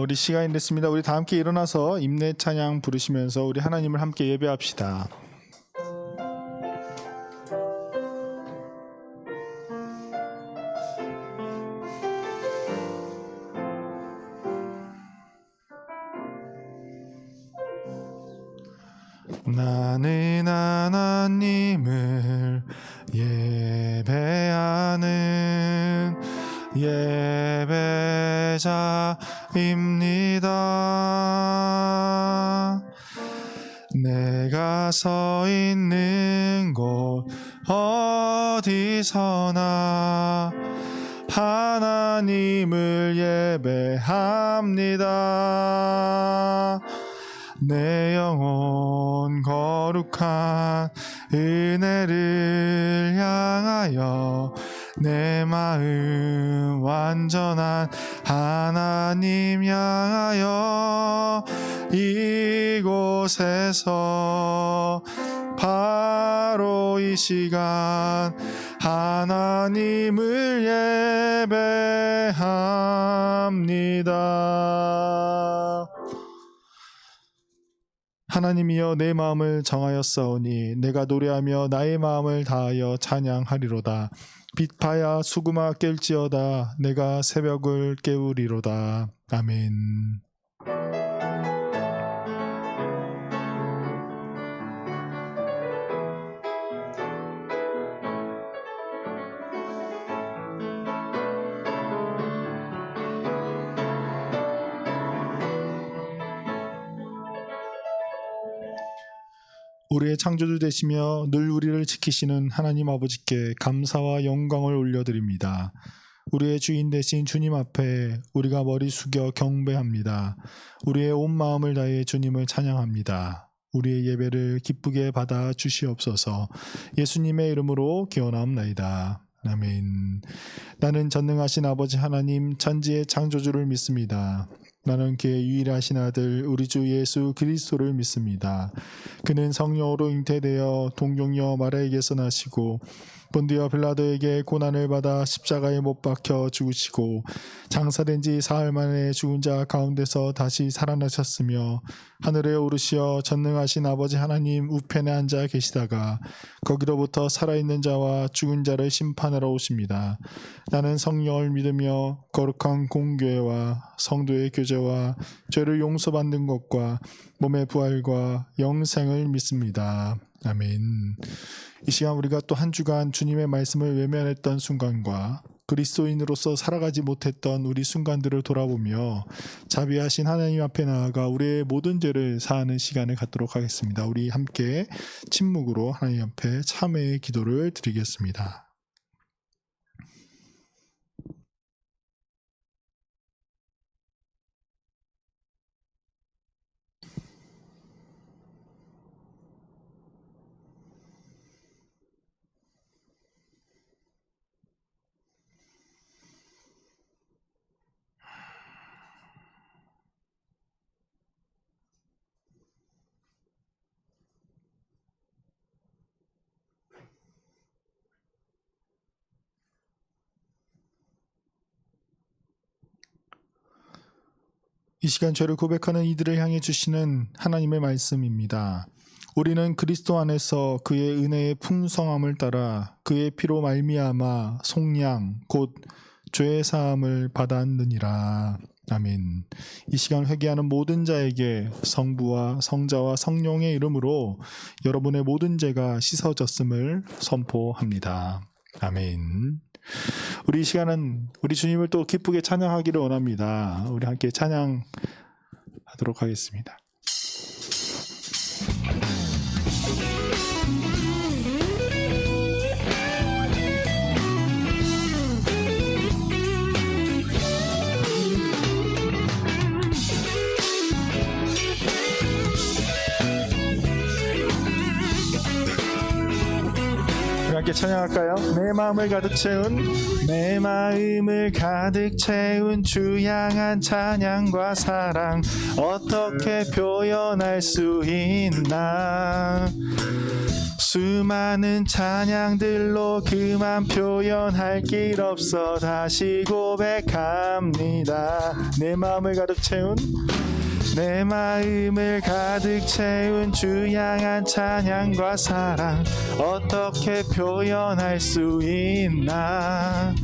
우리 시간이 됐습니다. 우리 다 함께 일어나서 임내 찬양 부르시면서 우리 하나님을 함께 예배합시다. 나는 하나님을 예배하는 예배자입니다. 내가 서 있는 곳 어디서나 하나님을 예배합니다. 내 영혼 거룩한 은혜를 향하여 내 마음 완전한 하나님 향하여 이곳에서 바로 이 시간 하나님을 예배합니다. 하나님이여 내 마음을 정하였사오니 내가 노래하며 나의 마음을 다하여 찬양하리로다. 빛파야 수구마 깰지어다 내가 새벽을 깨우리로다. 아멘. 우리의 창조주 되시며 늘 우리를 지키시는 하나님 아버지께 감사와 영광을 올려드립니다. 우리의 주인 되신 주님 앞에 우리가 머리 숙여 경배합니다. 우리의 온 마음을 다해 주님을 찬양합니다. 우리의 예배를 기쁘게 받아 주시옵소서. 예수님의 이름으로 기원하옵나이다. 아멘. 나는 전능하신 아버지 하나님 천지의 창조주를 믿습니다. 나는 그의 유일하신 아들 우리 주 예수 그리스도를 믿습니다. 그는 성령으로 잉태되어 동정녀 마리아에게서 나시고 본디오 빌라도에게 고난을 받아 십자가에 못 박혀 죽으시고 장사된 지 사흘 만에 죽은 자 가운데서 다시 살아나셨으며 하늘에 오르시어 전능하신 아버지 하나님 우편에 앉아 계시다가 거기로부터 살아있는 자와 죽은 자를 심판하러 오십니다. 나는 성령을 믿으며 거룩한 공교회와 성도의 교제와 죄를 용서받는 것과 몸의 부활과 영생을 믿습니다. 아멘. 이 시간 우리가 또 한 주간 주님의 말씀을 외면했던 순간과 그리스도인으로서 살아가지 못했던 우리 순간들을 돌아보며 자비하신 하나님 앞에 나아가 우리의 모든 죄를 사하는 시간을 갖도록 하겠습니다. 우리 함께 침묵으로 하나님 앞에 참회의 기도를 드리겠습니다. 이 시간 죄를 고백하는 이들을 향해 주시는 하나님의 말씀입니다. 우리는 그리스도 안에서 그의 은혜의 풍성함을 따라 그의 피로 말미암아 속량 곧 죄의 사함을 받았느니라. 아멘. 이 시간 회개하는 모든 자에게 성부와 성자와 성령의 이름으로 여러분의 모든 죄가 씻어졌음을 선포합니다. 아멘. 우리 이 시간은 우리 주님을 또 기쁘게 찬양하기를 원합니다. 우리 함께 찬양하도록 하겠습니다. 함께 찬양할까요? 내 마음을 가득 채운 주 향한 찬양과 사랑 어떻게 표현할 수 있나. 수많은 찬양들로 그만 표현할 길 없어 다시 고백합니다. 내 마음을 가득 채운 주 향한 찬양과 사랑 어떻게 표현할 수 있나.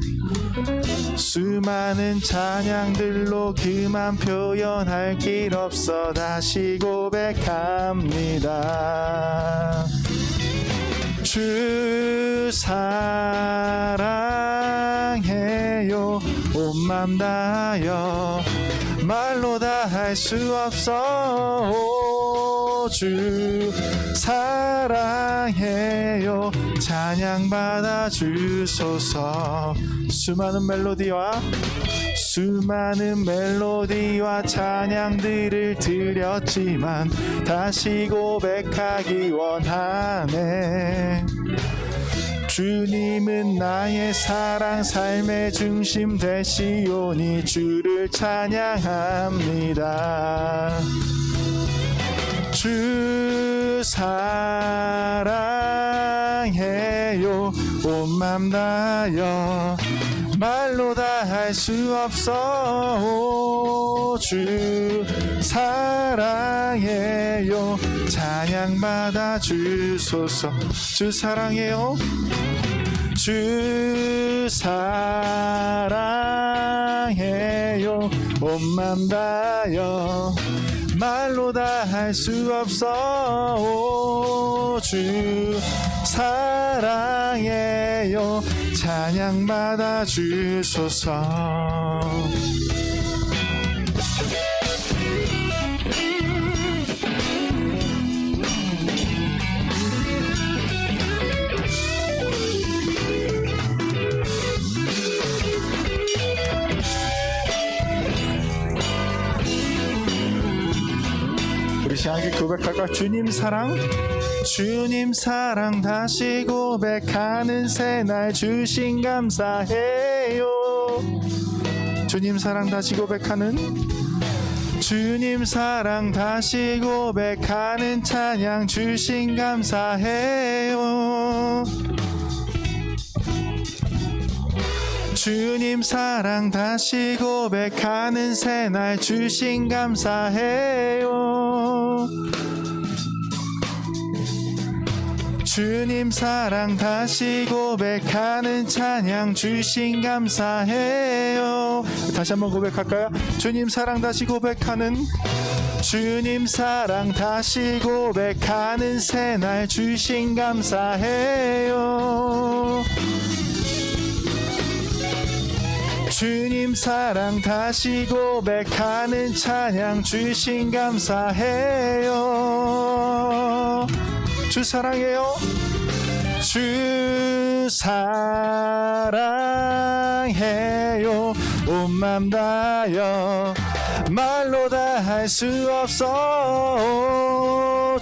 수많은 찬양들로 그만 표현할 길 없어 다시 고백합니다. 주 사랑해요 온 맘 다하여 말로 다 할 수 없어. 주 사랑해요 찬양 받아 주소서. 수많은 멜로디와 찬양들을 드렸지만 다시 고백하기 원하네. 주님은 나의 사랑 삶의 중심 되시오니 주를 찬양합니다. 주 사랑해요 온 맘 다하여 말로 다 할 수 없어. 주 사랑해요 찬양 받아 주소서. 주 사랑해요 주 사랑해요 온 맘 다하여 말로 다 할 수 없어. 주 사랑해요 찬양 받아 주소서. 우리 시작하게 고백할까? 주님 사랑 다시 고백하는 새날 주신 감사해요. 주님 사랑 다시 고백하는 찬양 주신 감사해요. 주님 사랑 다시 고백하는 새날 주신 감사해요. 주님 사랑 다시 고백하는 찬양 주신 감사해요. 다시 한번 고백할까요? 주님 사랑 다시 고백하는 새날 주신 감사해요. 주님 사랑 다시 고백하는 찬양 주신 감사해요. 주 사랑해요 주 사랑해요 온 맘 다하여 말로 다 할 수 없어.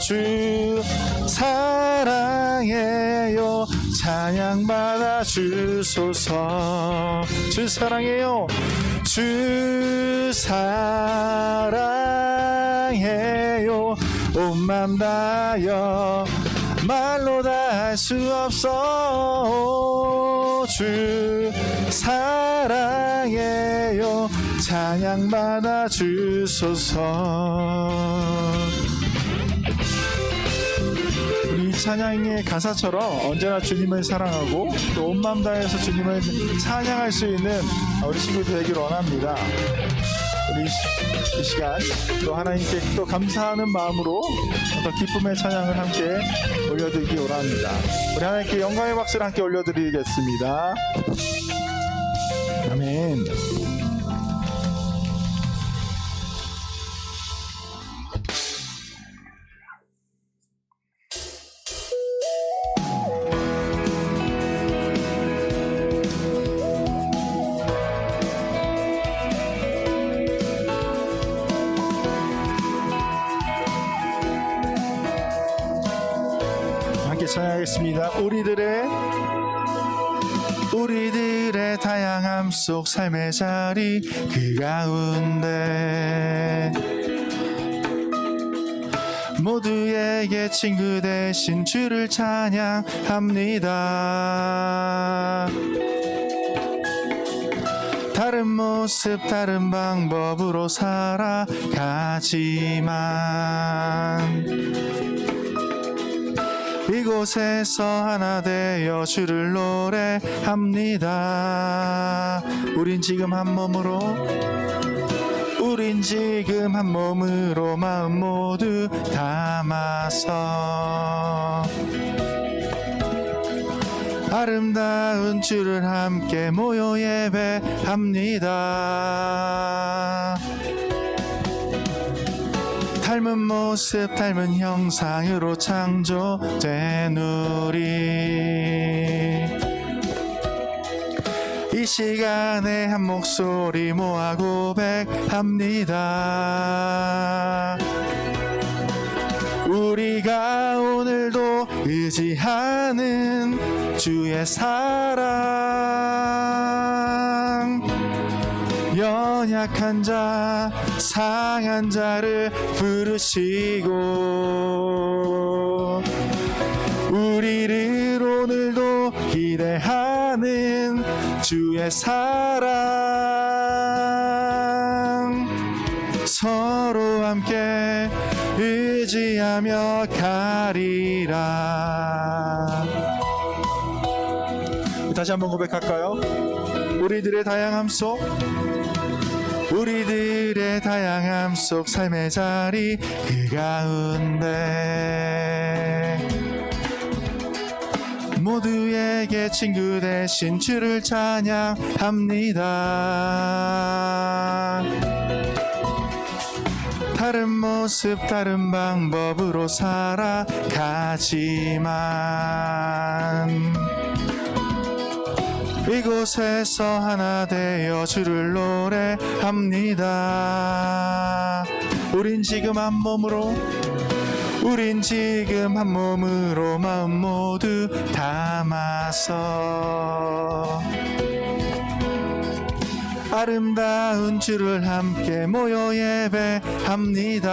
주 사랑해요 찬양 받아 주소서. 주 사랑해요 주 사랑해요 온 맘 다하여 말로 다 할 수 없어. 주 사랑해요 찬양 받아 주소서. 우리 찬양의 가사처럼 언제나 주님을 사랑하고 또 온 맘 다해서 주님을 찬양할 수 있는 우리 친구들 되길 원합니다. 우리 이 시간 또 하나님께 또 감사하는 마음으로 더 기쁨의 찬양을 함께 올려드리기 원합니다. 우리 하나님께 영광의 박수를 함께 올려드리겠습니다. 아멘. 찬양하겠습니다. 우리들의 다양함 속 삶의 자리 그 가운데 모두에게 친구 되신 주를 찬양합니다. 다른 모습 다른 방법으로 살아가지만 이곳에서 하나 되어 주를 노래합니다. 우린 지금 한 몸으로 마음 모두 담아서 아름다운 주를 함께 모여 예배합니다. 닮은 모습 닮은 형상으로 창조된 우리, 이 시간에 한 목소리 모아 고백합니다. 우리가 오늘도 의지하는 주의 사랑, 연약한 자 상한 자를 부르시고 우리를 오늘도 기대하는 주의 사랑, 서로 함께 의지하며 가리라. 다시 한번 고백할까요? 우리들의 다양함 속 삶의 자리 그 가운데 모두에게 친구 되신 주를 찬양합니다. 다른 모습 다른 방법으로 살아가지만 이곳에서 하나 되어 주를 노래합니다. 우린 지금 한 몸으로 마음 모두 담아서 아름다운 주를 함께 모여 예배합니다.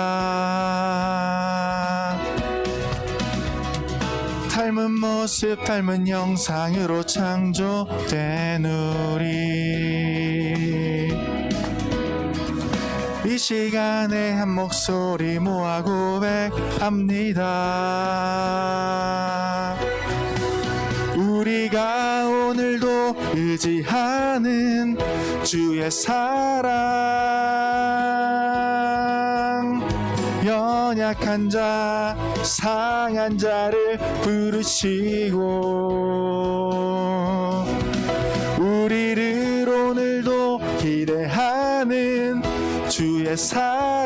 닮은 모습 닮은 형상으로 창조된 우리, 이 시간에 한 목소리 모아 고백합니다. 우리가 오늘도 의지하는 주의 사랑, 연약한 자 상한 자를 부르시고 우리를 오늘도 기대하는 주의 사랑,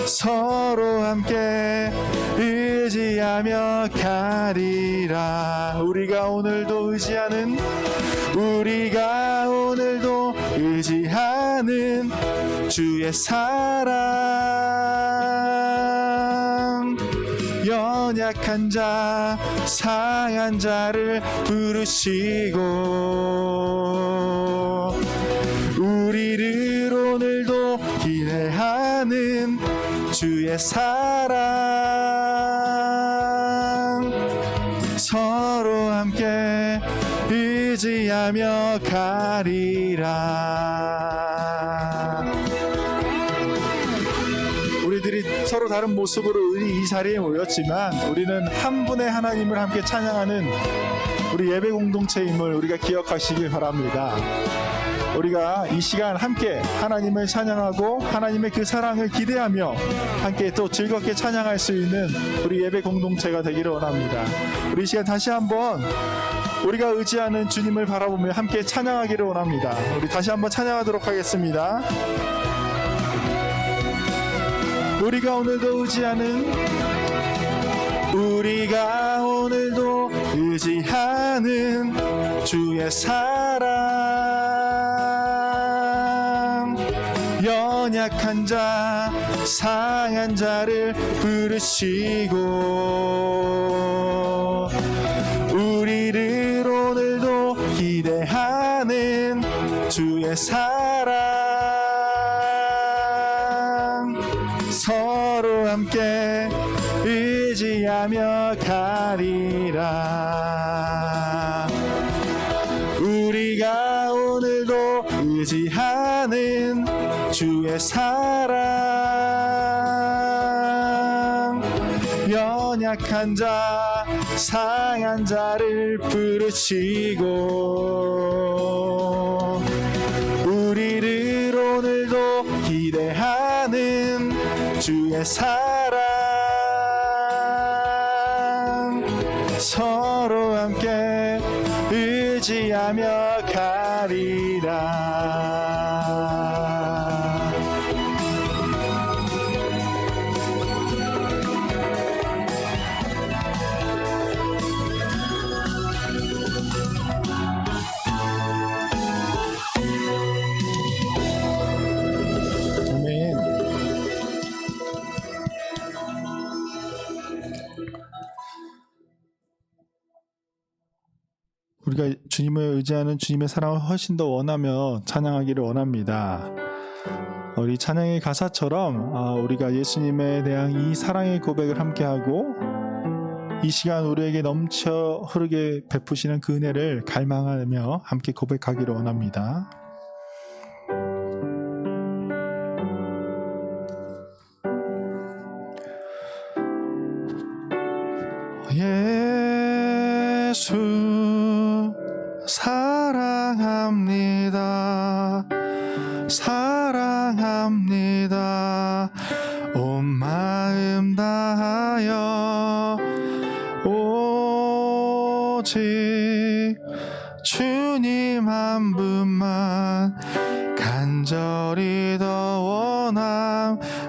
서로 함께 의지하며 가리라. 우리가 오늘도 의지하는 주의 사랑, 연약한 자 상한 자를 부르시고 우리를 오늘도 기대하는 주의 사랑, 서로 함께 의지하며 가리라. 우리들이 서로 다른 모습으로 이 자리에 모였지만 우리는 한 분의 하나님을 함께 찬양하는 우리 예배 공동체임을 우리가 기억하시길 바랍니다. 우리가 이 시간 함께 하나님을 찬양하고 하나님의 그 사랑을 기대하며 함께 또 즐겁게 찬양할 수 있는 우리 예배 공동체가 되기를 원합니다. 우리 이 시간 다시 한번 우리가 의지하는 주님을 바라보며 함께 찬양하기를 원합니다. 우리 다시 한번 찬양하도록 하겠습니다. 우리가 오늘도 의지하는 주의 사랑, 연약한 자 상한 자를 부르시고 우리를 오늘도 기대하는 주의 사랑, 의지하며 가리라. 우리가 오늘도 의지하는 주의 사랑, 연약한 자 상한 자를 부르시고 우리를 오늘도 기대하는 주의 사랑, 서로 함께 의지하며 가리라. 아멘. 우리가 주님을 의지하는 주님의 사랑을 훨씬 더 원하며 찬양하기를 원합니다. 우리 찬양의 가사처럼 우리가 예수님에 대한 이 사랑의 고백을 함께하고 이 시간 우리에게 넘쳐 흐르게 베푸시는 그 은혜를 갈망하며 함께 고백하기를 원합니다. 예수 사랑합니다. 사랑합니다. 온 마음 다하여 오직 주님 한 분만 간절히 더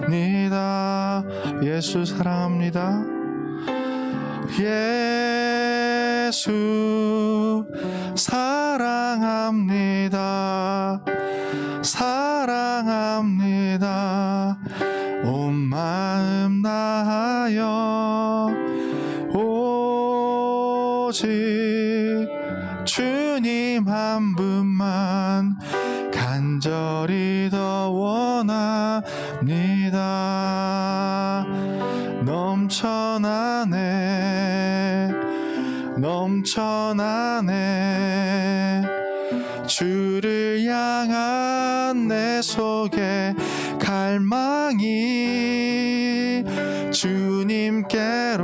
원합니다. 예수 사랑합니다. 예수 사랑합니다. 사랑합니다. 온 마음 다하여 오직 주님 한 분만 간절히 더 원합니다. 넘쳐나네 넘쳐나네 주를 향한 내 속에 갈망이 주님께로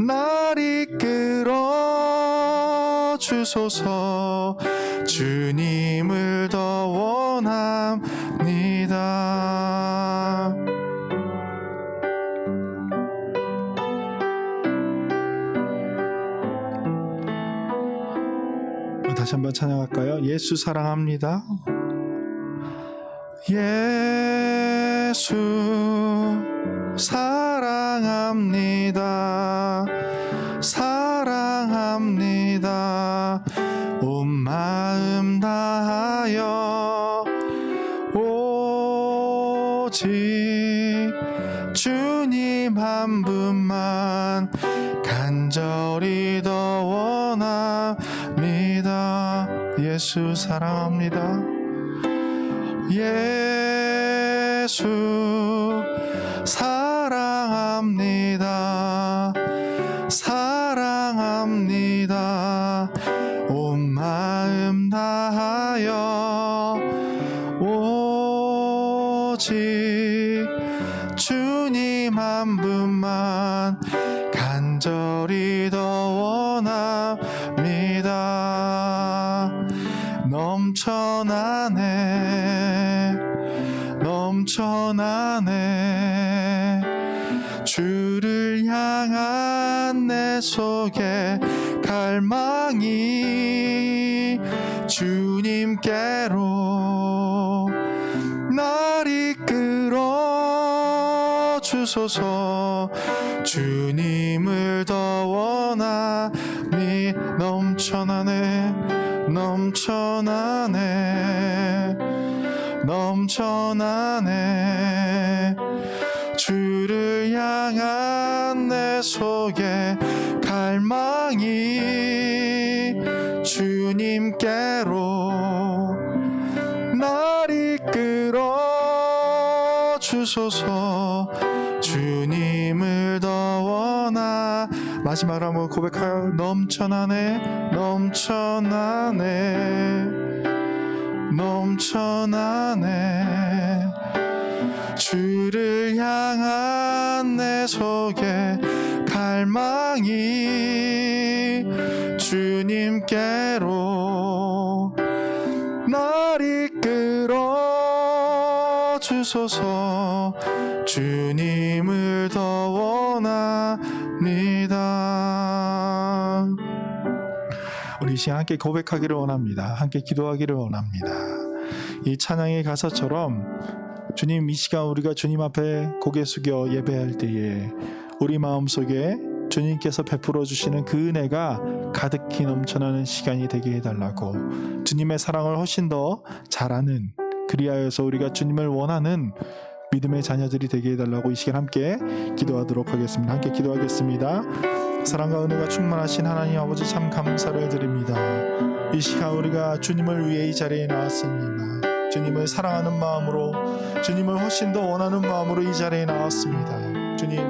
날 이끌어 주소서. 주님을 더 원합니다. 다시 한번 찬양할까요? 예수 사랑합니다. 예수 사랑합니다. 사랑합니다. 온 마음 다하여 오직 주님 한 분만 간절히 더 원합니다. 예수 사랑합니다. 예수 사랑합니다. 사랑합니다. 온 마음 다하여 오직 주님 한 분만 간절히 더 원합니다. 넘쳐나네 넘쳐나네 주를 향한 내 속에 갈망이 주님께로 날 이끌어 주소서. 주님을 더 원하니 넘쳐나네 넘쳐나네 넘쳐나네 주를 향한 내 속에 갈망이 주님께로 날 이끌어 주소서. 주님을 더 마지막으로 한번 고백하여 넘쳐나네 넘쳐나네 넘쳐나네 주를 향한 내 속에 갈망이 주님께로 날 이끌어 주소서 주님을 더 원합니다. 우리 이 시간 함께 고백하기를 원합니다. 함께 기도하기를 원합니다. 이 찬양의 가사처럼 주님, 이 시간 우리가 주님 앞에 고개 숙여 예배할 때에 우리 마음속에 주님께서 베풀어 주시는 그 은혜가 가득히 넘쳐나는 시간이 되게 해달라고, 주님의 사랑을 훨씬 더 잘 아는, 그리하여서 우리가 주님을 원하는 믿음의 자녀들이 되게 해달라고 이 시간 함께 기도하도록 하겠습니다. 함께 기도하겠습니다. 사랑과 은혜가 충만하신 하나님 아버지, 참 감사를 드립니다. 이 시간 우리가 주님을 위해 이 자리에 나왔습니다. 주님을 사랑하는 마음으로, 주님을 훨씬 더 원하는 마음으로 이 자리에 나왔습니다. 주님,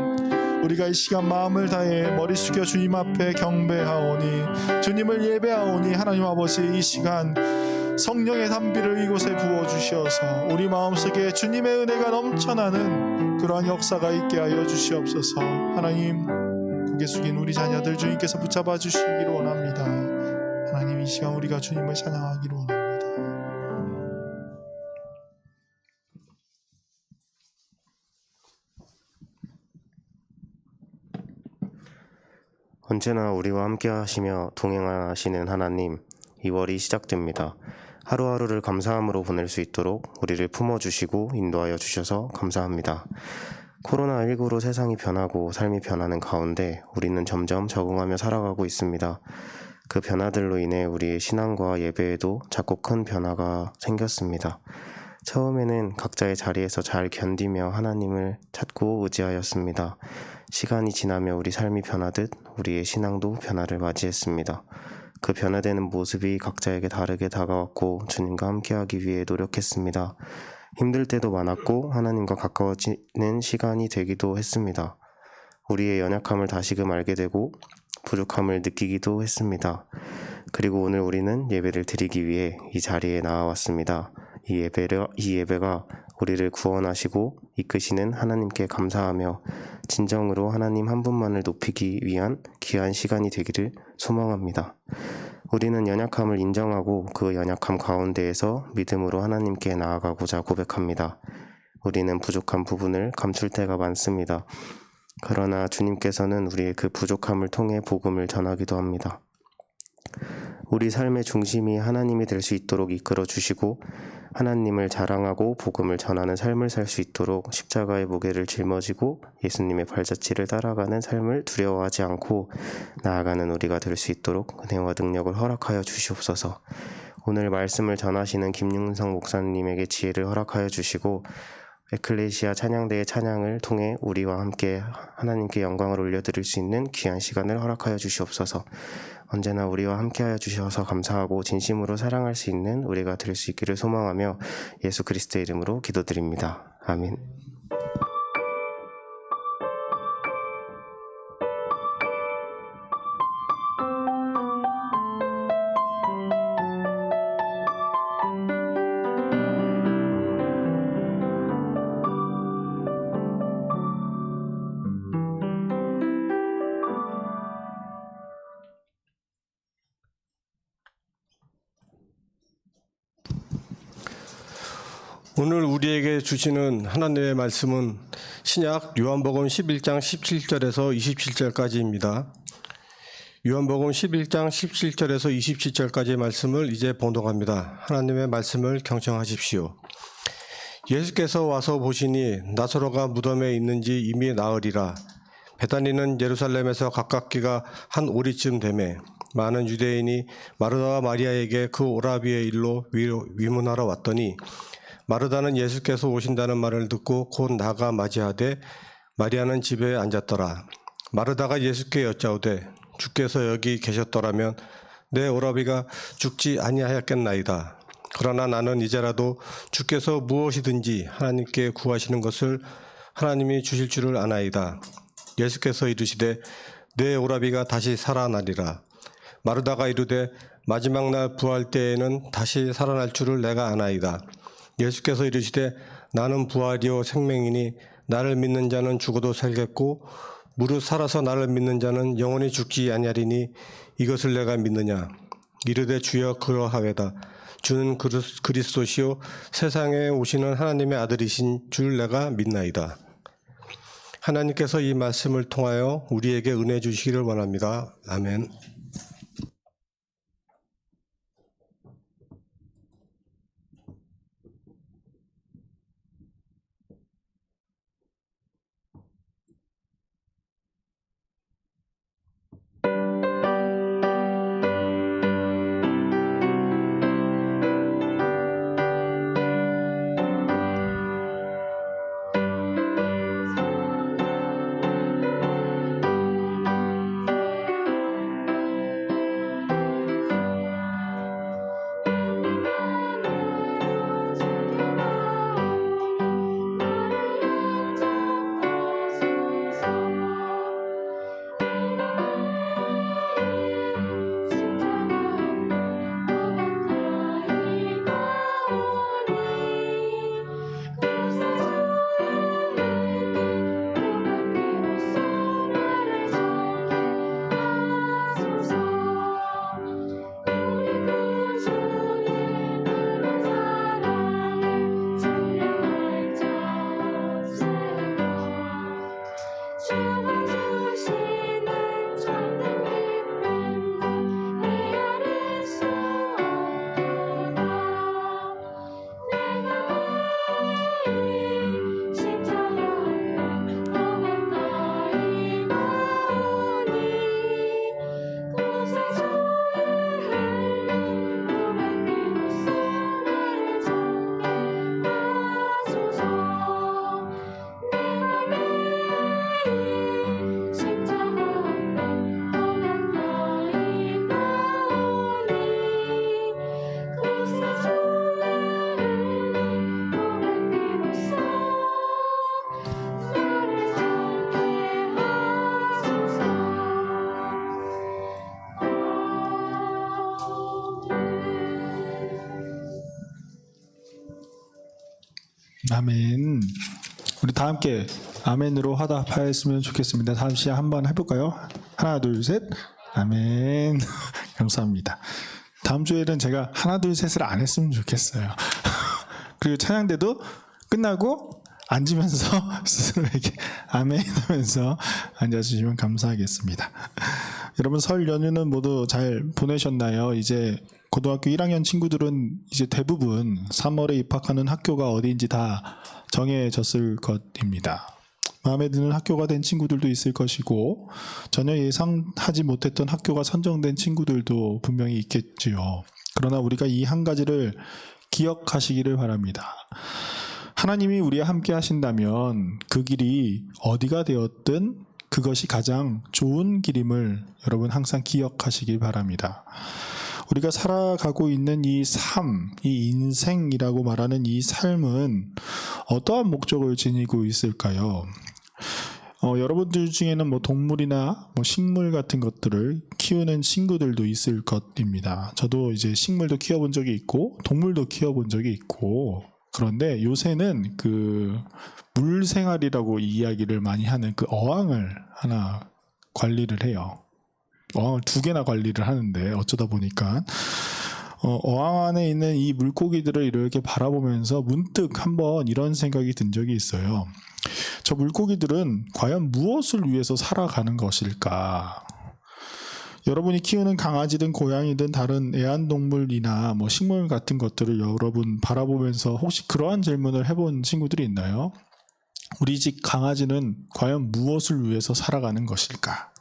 우리가 이 시간 마음을 다해 머리 숙여 주님 앞에 경배하오니, 주님을 예배하오니, 하나님 아버지, 이 시간 성령의 담비를 이곳에 부어주시어서 우리 마음속에 주님의 은혜가 넘쳐나는 그러한 역사가 있게 하여 주시옵소서. 하나님, 고개 숙인 우리 자녀들 주님께서 붙잡아 주시기를 원합니다. 하나님, 이 시간 우리가 주님을 찬양하기를 원합니다. 언제나 우리와 함께 하시며 동행하시는 하나님, 2월이 시작됩니다. 하루하루를 감사함으로 보낼 수 있도록 우리를 품어주시고 인도하여 주셔서 감사합니다. 코로나19로 세상이 변하고 삶이 변하는 가운데 우리는 점점 적응하며 살아가고 있습니다. 그 변화들로 인해 우리의 신앙과 예배에도 작고 큰 변화가 생겼습니다. 처음에는 각자의 자리에서 잘 견디며 하나님을 찾고 의지하였습니다. 시간이 지나며 우리 삶이 변하듯 우리의 신앙도 변화를 맞이했습니다. 그 변화되는 모습이 각자에게 다르게 다가왔고 주님과 함께하기 위해 노력했습니다. 힘들 때도 많았고 하나님과 가까워지는 시간이 되기도 했습니다. 우리의 연약함을 다시금 알게 되고 부족함을 느끼기도 했습니다. 그리고 오늘 우리는 예배를 드리기 위해 이 자리에 나와왔습니다. 이 예배가 우리를 구원하시고 이끄시는 하나님께 감사하며 진정으로 하나님 한 분만을 높이기 위한 귀한 시간이 되기를 소망합니다. 우리는 연약함을 인정하고 그 연약함 가운데에서 믿음으로 하나님께 나아가고자 고백합니다. 우리는 부족한 부분을 감출 때가 많습니다. 그러나 주님께서는 우리의 그 부족함을 통해 복음을 전하기도 합니다. 우리 삶의 중심이 하나님이 될 수 있도록 이끌어 주시고 하나님을 자랑하고 복음을 전하는 삶을 살 수 있도록 십자가의 무게를 짊어지고 예수님의 발자취를 따라가는 삶을 두려워하지 않고 나아가는 우리가 될 수 있도록 은혜와 능력을 허락하여 주시옵소서. 오늘 말씀을 전하시는 김윤성 목사님에게 지혜를 허락하여 주시고 에클레시아 찬양대의 찬양을 통해 우리와 함께 하나님께 영광을 올려드릴 수 있는 귀한 시간을 허락하여 주시옵소서. 언제나 우리와 함께하여 주셔서 감사하고 진심으로 사랑할 수 있는 우리가 될 수 있기를 소망하며 예수 그리스도의 이름으로 기도드립니다. 아멘. 오늘 우리에게 주시는 하나님의 말씀은 신약 요한복음 11장 17절에서 27절까지입니다. 요한복음 11장 17절에서 27절까지의 말씀을 이제 봉독합니다. 하나님의 말씀을 경청하십시오. 예수께서 와서 보시니 나사로가 무덤에 있는지 이미 나으리라. 베다니는 예루살렘에서 가깝기가 한 오리쯤 되매 많은 유대인이 마르다와 마리아에게 그 오라비의 일로 위문하러 왔더니 마르다는 예수께서 오신다는 말을 듣고 곧 나가 맞이하되 마리아는 집에 앉았더라. 마르다가 예수께 여짜오되 주께서 여기 계셨더라면 내 오라비가 죽지 아니하였겠나이다. 그러나 나는 이제라도 주께서 무엇이든지 하나님께 구하시는 것을 하나님이 주실 줄을 아나이다. 예수께서 이르시되 내 오라비가 다시 살아나리라. 마르다가 이르되 마지막 날 부활 때에는 다시 살아날 줄을 내가 아나이다. 예수께서 이르시되 나는 부활이요 생명이니 나를 믿는 자는 죽어도 살겠고 무릇 살아서 나를 믿는 자는 영원히 죽지 아니하리니 이것을 내가 믿느냐. 이르되 주여 그러하외다. 주는 그리스도시요 세상에 오시는 하나님의 아들이신 줄 내가 믿나이다. 하나님께서 이 말씀을 통하여 우리에게 은혜 주시기를 원합니다. 아멘. 아멘. 우리 다 함께 아멘으로 화답하였으면 좋겠습니다. 다시 한번 해볼까요? 하나, 둘, 셋. 아멘. 감사합니다. 다음 주에는 제가 하나, 둘, 셋을 안 했으면 좋겠어요. 그리고 찬양대도 끝나고 앉으면서 스스로에게 아멘 하면서 앉아주시면 감사하겠습니다. 여러분 설 연휴는 모두 잘 보내셨나요? 이제 고등학교 1학년 친구들은 이제 대부분 3월에 입학하는 학교가 어디인지 다 정해졌을 것입니다. 마음에 드는 학교가 된 친구들도 있을 것이고 전혀 예상하지 못했던 학교가 선정된 친구들도 분명히 있겠지요. 그러나 우리가 이 한 가지를 기억하시기를 바랍니다. 하나님이 우리와 함께 하신다면 그 길이 어디가 되었든 그것이 가장 좋은 길임을 여러분 항상 기억하시기 바랍니다. 우리가 살아가고 있는 이 삶, 이 인생이라고 말하는 이 삶은 어떠한 목적을 지니고 있을까요? 여러분들 중에는 뭐 동물이나 뭐 식물 같은 것들을 키우는 친구들도 있을 것입니다. 저도 이제 식물도 키워본 적이 있고 동물도 키워본 적이 있고 그런데 요새는 그 물생활이라고 이야기를 많이 하는 그 어항을 하나 관리를 해요. 어항을 2개나 관리를 하는데 어쩌다 보니까 어항 안에 있는 이 물고기들을 이렇게 바라보면서 문득 한번 이런 생각이 든 적이 있어요. 저 물고기들은 과연 무엇을 위해서 살아가는 것일까? 여러분이 키우는 강아지든 고양이든 다른 애완동물이나 뭐 식물 같은 것들을 여러분 바라보면서 혹시 그러한 질문을 해본 친구들이 있나요? 우리 집 강아지는 과연 무엇을 위해서 살아가는 것일까?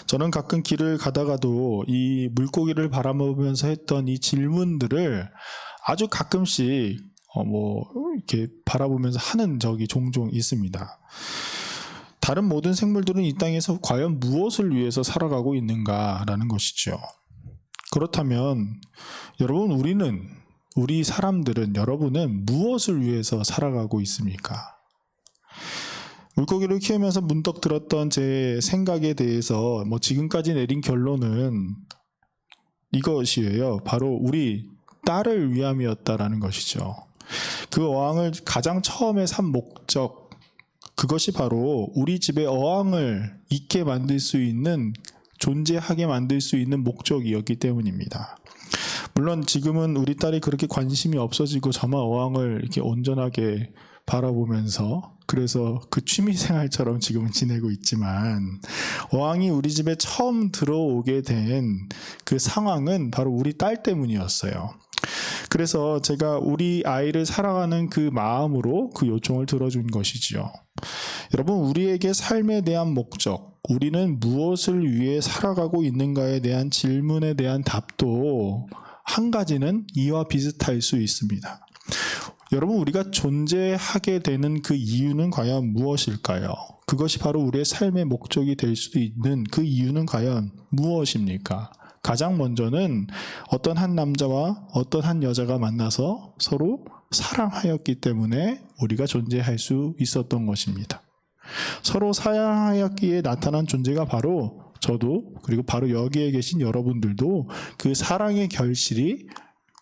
저는 가끔 길을 가다가도 이 물고기를 바라보면서 했던 이 질문들을 아주 가끔씩 이렇게 바라보면서 하는 적이 종종 있습니다. 다른 모든 생물들은 이 땅에서 과연 무엇을 위해서 살아가고 있는가라는 것이죠. 그렇다면 여러분 우리 사람들은 여러분은 무엇을 위해서 살아가고 있습니까? 물고기를 키우면서 문득 들었던 제 생각에 대해서 지금까지 내린 결론은 이것이에요. 바로 우리 딸을 위함이었다라는 것이죠. 그 어항을 가장 처음에 산 목적, 그것이 바로 우리 집에 어항을 있게 만들 수 있는, 존재하게 만들 수 있는 목적이었기 때문입니다. 물론 지금은 우리 딸이 그렇게 관심이 없어지고 저만 어항을 이렇게 온전하게 바라보면서, 그래서 그 취미생활처럼 지금은 지내고 있지만, 어항이 우리 집에 처음 들어오게 된 그 상황은 바로 우리 딸 때문이었어요. 그래서 제가 우리 아이를 사랑하는 그 마음으로 그 요청을 들어준 것이지요. 여러분, 우리에게 삶에 대한 목적, 우리는 무엇을 위해 살아가고 있는가에 대한 질문에 대한 답도 한 가지는 이와 비슷할 수 있습니다. 여러분, 우리가 존재하게 되는 그 이유는 과연 무엇일까요? 그것이 바로 우리의 삶의 목적이 될 수 있는 그 이유는 과연 무엇입니까? 가장 먼저는 어떤 한 남자와 어떤 한 여자가 만나서 서로 사랑하였기 때문에 우리가 존재할 수 있었던 것입니다. 서로 사랑하였기에 나타난 존재가 바로 저도, 그리고 바로 여기에 계신 여러분들도 그 사랑의 결실이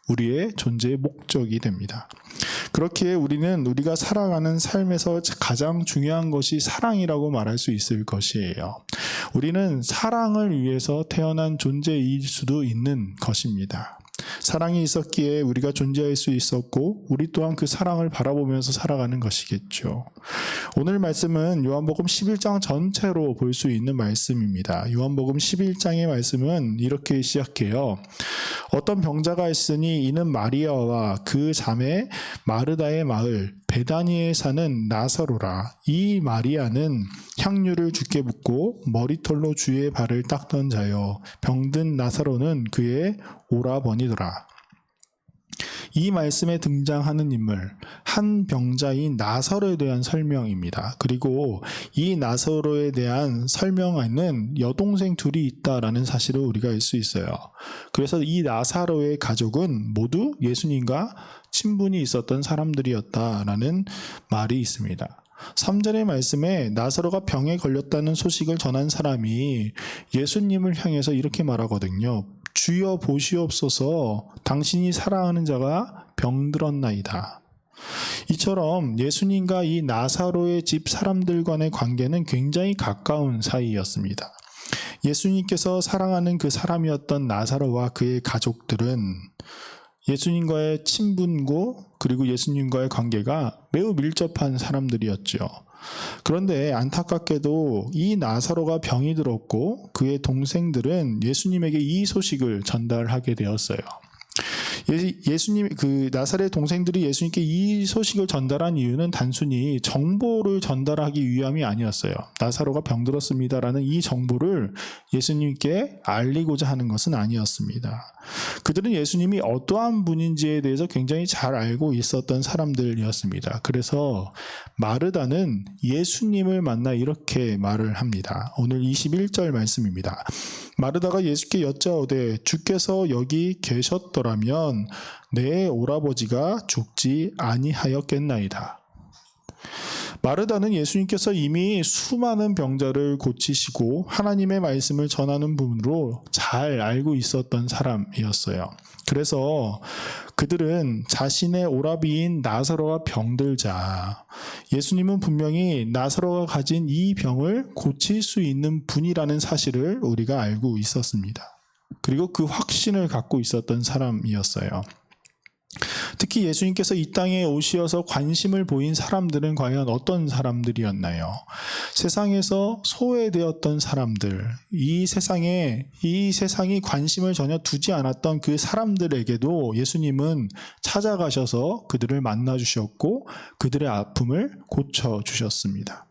우리의 존재의 목적이 됩니다. 그렇기에 우리는 우리가 살아가는 삶에서 가장 중요한 것이 사랑이라고 말할 수 있을 것이에요. 우리는 사랑을 위해서 태어난 존재일 수도 있는 것입니다. 사랑이 있었기에 우리가 존재할 수 있었고, 우리 또한 그 사랑을 바라보면서 살아가는 것이겠죠. 오늘 말씀은 요한복음 11장 전체로 볼 수 있는 말씀입니다. 요한복음 11장의 말씀은 이렇게 시작해요. 어떤 병자가 있으니 이는 마리아와 그 자매 마르다의 마을 베다니에 사는 나사로라. 이 마리아는 향유를 주께 붓고 머리털로 주의 발을 닦던 자요, 병든 나사로는 그의 오라버니더라. 이 말씀에 등장하는 인물, 한 병자인 나사로에 대한 설명입니다. 그리고 이 나사로에 대한 설명에는 여동생 둘이 있다라는 사실을 우리가 알 수 있어요. 그래서 이 나사로의 가족은 모두 예수님과 친분이 있었던 사람들이었다라는 말이 있습니다. 3절의 말씀에 나사로가 병에 걸렸다는 소식을 전한 사람이 예수님을 향해서 이렇게 말하거든요. 주여 보시옵소서, 당신이 사랑하는 자가 병들었나이다. 이처럼 예수님과 이 나사로의 집 사람들 간의 관계는 굉장히 가까운 사이였습니다. 예수님께서 사랑하는 그 사람이었던 나사로와 그의 가족들은 예수님과의 친분고, 그리고 예수님과의 관계가 매우 밀접한 사람들이었죠. 그런데 안타깝게도 이 나사로가 병이 들었고 그의 동생들은 예수님에게 이 소식을 전달하게 되었어요. 예수님, 그 나사렛 동생들이 예수님께 이 소식을 전달한 이유는 단순히 정보를 전달하기 위함이 아니었어요. 나사로가 병들었습니다라는 이 정보를 예수님께 알리고자 하는 것은 아니었습니다. 그들은 예수님이 어떠한 분인지에 대해서 굉장히 잘 알고 있었던 사람들이었습니다. 그래서 마르다는 예수님을 만나 이렇게 말을 합니다. 오늘 21절 말씀입니다. 마르다가 예수께 여짜오되 주께서 여기 계셨더라면 내 오라버지가 죽지 아니하였겠나이다. 마르다는 예수님께서 이미 수많은 병자를 고치시고 하나님의 말씀을 전하는 분으로 잘 알고 있었던 사람이었어요. 그래서 그들은 자신의 오라비인 나사로가 병들자 예수님은 분명히 나사로가 가진 이 병을 고칠 수 있는 분이라는 사실을 우리가 알고 있었습니다. 그리고 그 확신을 갖고 있었던 사람이었어요. 특히 예수님께서 이 땅에 오시어서 관심을 보인 사람들은 과연 어떤 사람들이었나요? 세상에서 소외되었던 사람들, 이 세상이 관심을 전혀 두지 않았던 그 사람들에게도 예수님은 찾아가셔서 그들을 만나 주셨고 그들의 아픔을 고쳐 주셨습니다.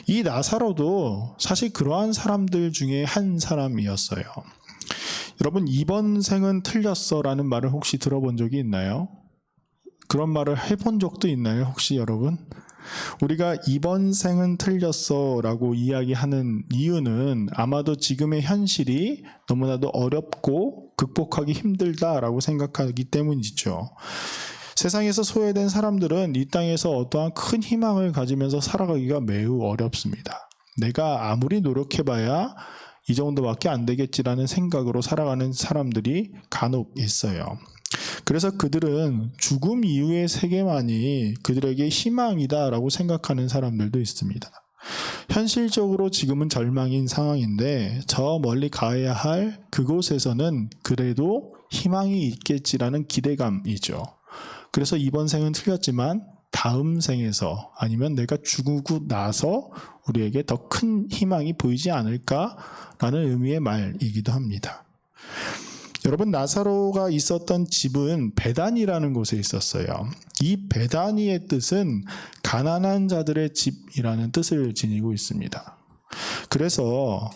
이 나사로도 사실 그러한 사람들 중에 한 사람이었어요. 여러분, 이번 생은 틀렸어라는 말을 혹시 들어본 적이 있나요? 그런 말을 해본 적도 있나요? 혹시 여러분? 우리가 이번 생은 틀렸어라고 이야기하는 이유는 아마도 지금의 현실이 너무나도 어렵고 극복하기 힘들다라고 생각하기 때문이죠. 세상에서 소외된 사람들은 이 땅에서 어떠한 큰 희망을 가지면서 살아가기가 매우 어렵습니다. 내가 아무리 노력해봐야 이 정도밖에 안 되겠지라는 생각으로 살아가는 사람들이 간혹 있어요. 그래서 그들은 죽음 이후의 세계만이 그들에게 희망이다라고 생각하는 사람들도 있습니다. 현실적으로 지금은 절망인 상황인데 저 멀리 가야 할 그곳에서는 그래도 희망이 있겠지라는 기대감이죠. 그래서 이번 생은 틀렸지만 다음 생에서 아니면 내가 죽고 나서 우리에게 더 큰 희망이 보이지 않을까라는 의미의 말이기도 합니다. 여러분, 나사로가 있었던 집은 베다니라는 곳에 있었어요. 이 베다니의 뜻은 가난한 자들의 집이라는 뜻을 지니고 있습니다. 그래서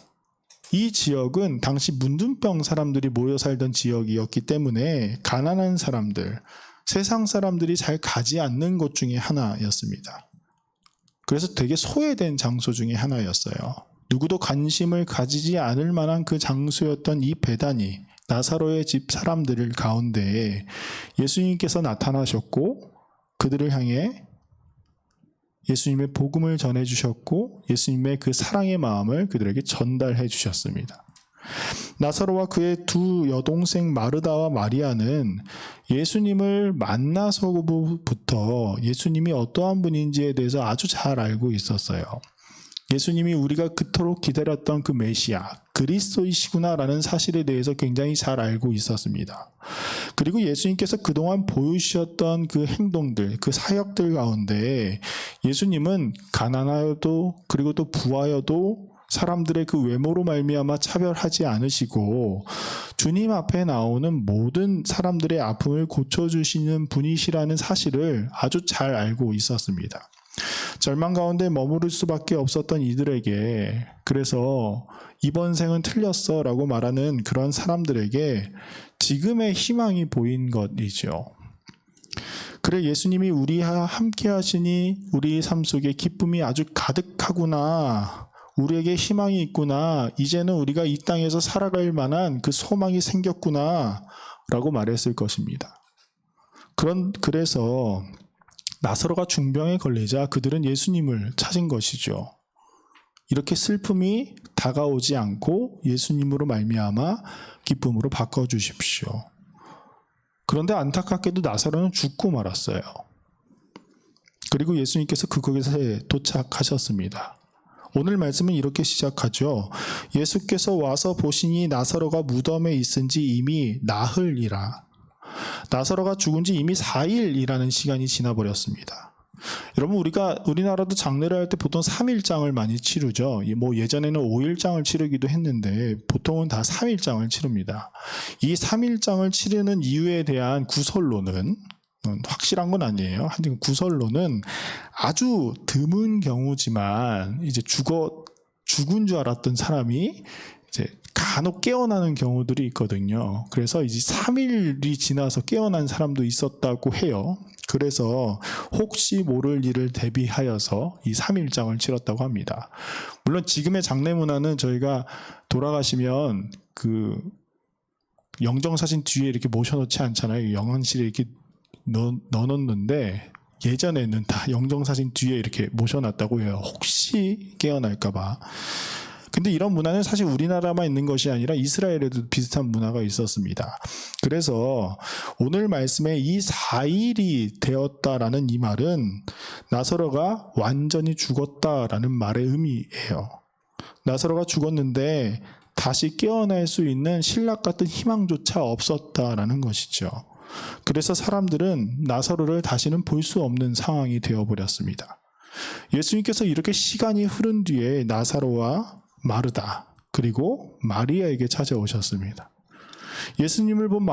이 지역은 당시 문둥병 사람들이 모여 살던 지역이었기 때문에 가난한 사람들, 세상 사람들이 잘 가지 않는 곳 중에 하나였습니다. 그래서 되게 소외된 장소 중에 하나였어요. 누구도 관심을 가지지 않을 만한 그 장소였던 이 베다니, 나사로의 집 사람들 가운데 예수님께서 나타나셨고 그들을 향해 예수님의 복음을 전해주셨고 예수님의 그 사랑의 마음을 그들에게 전달해 주셨습니다. 나사로와 그의 두 여동생 마르다와 마리아는 예수님을 만나서부터 예수님이 어떠한 분인지에 대해서 아주 잘 알고 있었어요. 예수님이 우리가 그토록 기다렸던 그 메시아, 그리스도이시구나라는 사실에 대해서 굉장히 잘 알고 있었습니다. 그리고 예수님께서 그동안 보여주셨던 그 행동들, 그 사역들 가운데 예수님은 가난하여도 그리고 또 부하여도 사람들의 그 외모로 말미암아 차별하지 않으시고 주님 앞에 나오는 모든 사람들의 아픔을 고쳐주시는 분이시라는 사실을 아주 잘 알고 있었습니다. 절망 가운데 머무를 수밖에 없었던 이들에게, 그래서 이번 생은 틀렸어 라고 말하는 그런 사람들에게 지금의 희망이 보인 것이죠. 그래, 예수님이 우리와 함께 하시니 우리 삶 속에 기쁨이 아주 가득하구나, 우리에게 희망이 있구나, 이제는 우리가 이 땅에서 살아갈 만한 그 소망이 생겼구나 라고 말했을 것입니다. 그래서 나사로가 중병에 걸리자 그들은 예수님을 찾은 것이죠. 이렇게 슬픔이 다가오지 않고 예수님으로 말미암아 기쁨으로 바꿔주십시오. 그런데 안타깝게도 나사로는 죽고 말았어요. 그리고 예수님께서 그곳에 도착하셨습니다. 오늘 말씀은 이렇게 시작하죠. 예수께서 와서 보시니 나사로가 무덤에 있은지 이미 나흘이라. 나사로가 죽은 지 이미 4일이라는 시간이 지나버렸습니다. 여러분, 우리나라도 장례를 할 때 보통 3일장을 많이 치르죠. 예전에는 5일장을 치르기도 했는데 보통은 다 3일장을 치릅니다. 이 3일장을 치르는 이유에 대한 구설론은 확실한 건 아니에요. 하여튼 구설론은 아주 드문 경우지만 이제 죽은 줄 알았던 사람이 이제 간혹 깨어나는 경우들이 있거든요. 그래서 이제 3일이 지나서 깨어난 사람도 있었다고 해요. 그래서 혹시 모를 일을 대비하여서 이 3일장을 치렀다고 합니다. 물론 지금의 장례 문화는 저희가 돌아가시면 그 영정사진 뒤에 이렇게 모셔놓지 않잖아요. 영안실에 이렇게 넣어놓는데 예전에는 다 영정사진 뒤에 이렇게 모셔놨다고 해요. 혹시 깨어날까봐. 근데 이런 문화는 사실 우리나라만 있는 것이 아니라 이스라엘에도 비슷한 문화가 있었습니다. 그래서 오늘 말씀에 이 4일이 되었다라는 이 말은 나사로가 완전히 죽었다라는 말의 의미예요. 나사로가 죽었는데 다시 깨어날 수 있는 신락 같은 희망조차 없었다라는 것이죠. 그래서 사람들은 나사로를 다시는 볼 수 없는 상황이 되어버렸습니다. 예수님께서 이렇게 시간이 흐른 뒤에 나사로와 마르다 그리고 마리아에게 찾아오셨습니다. 예수님을 본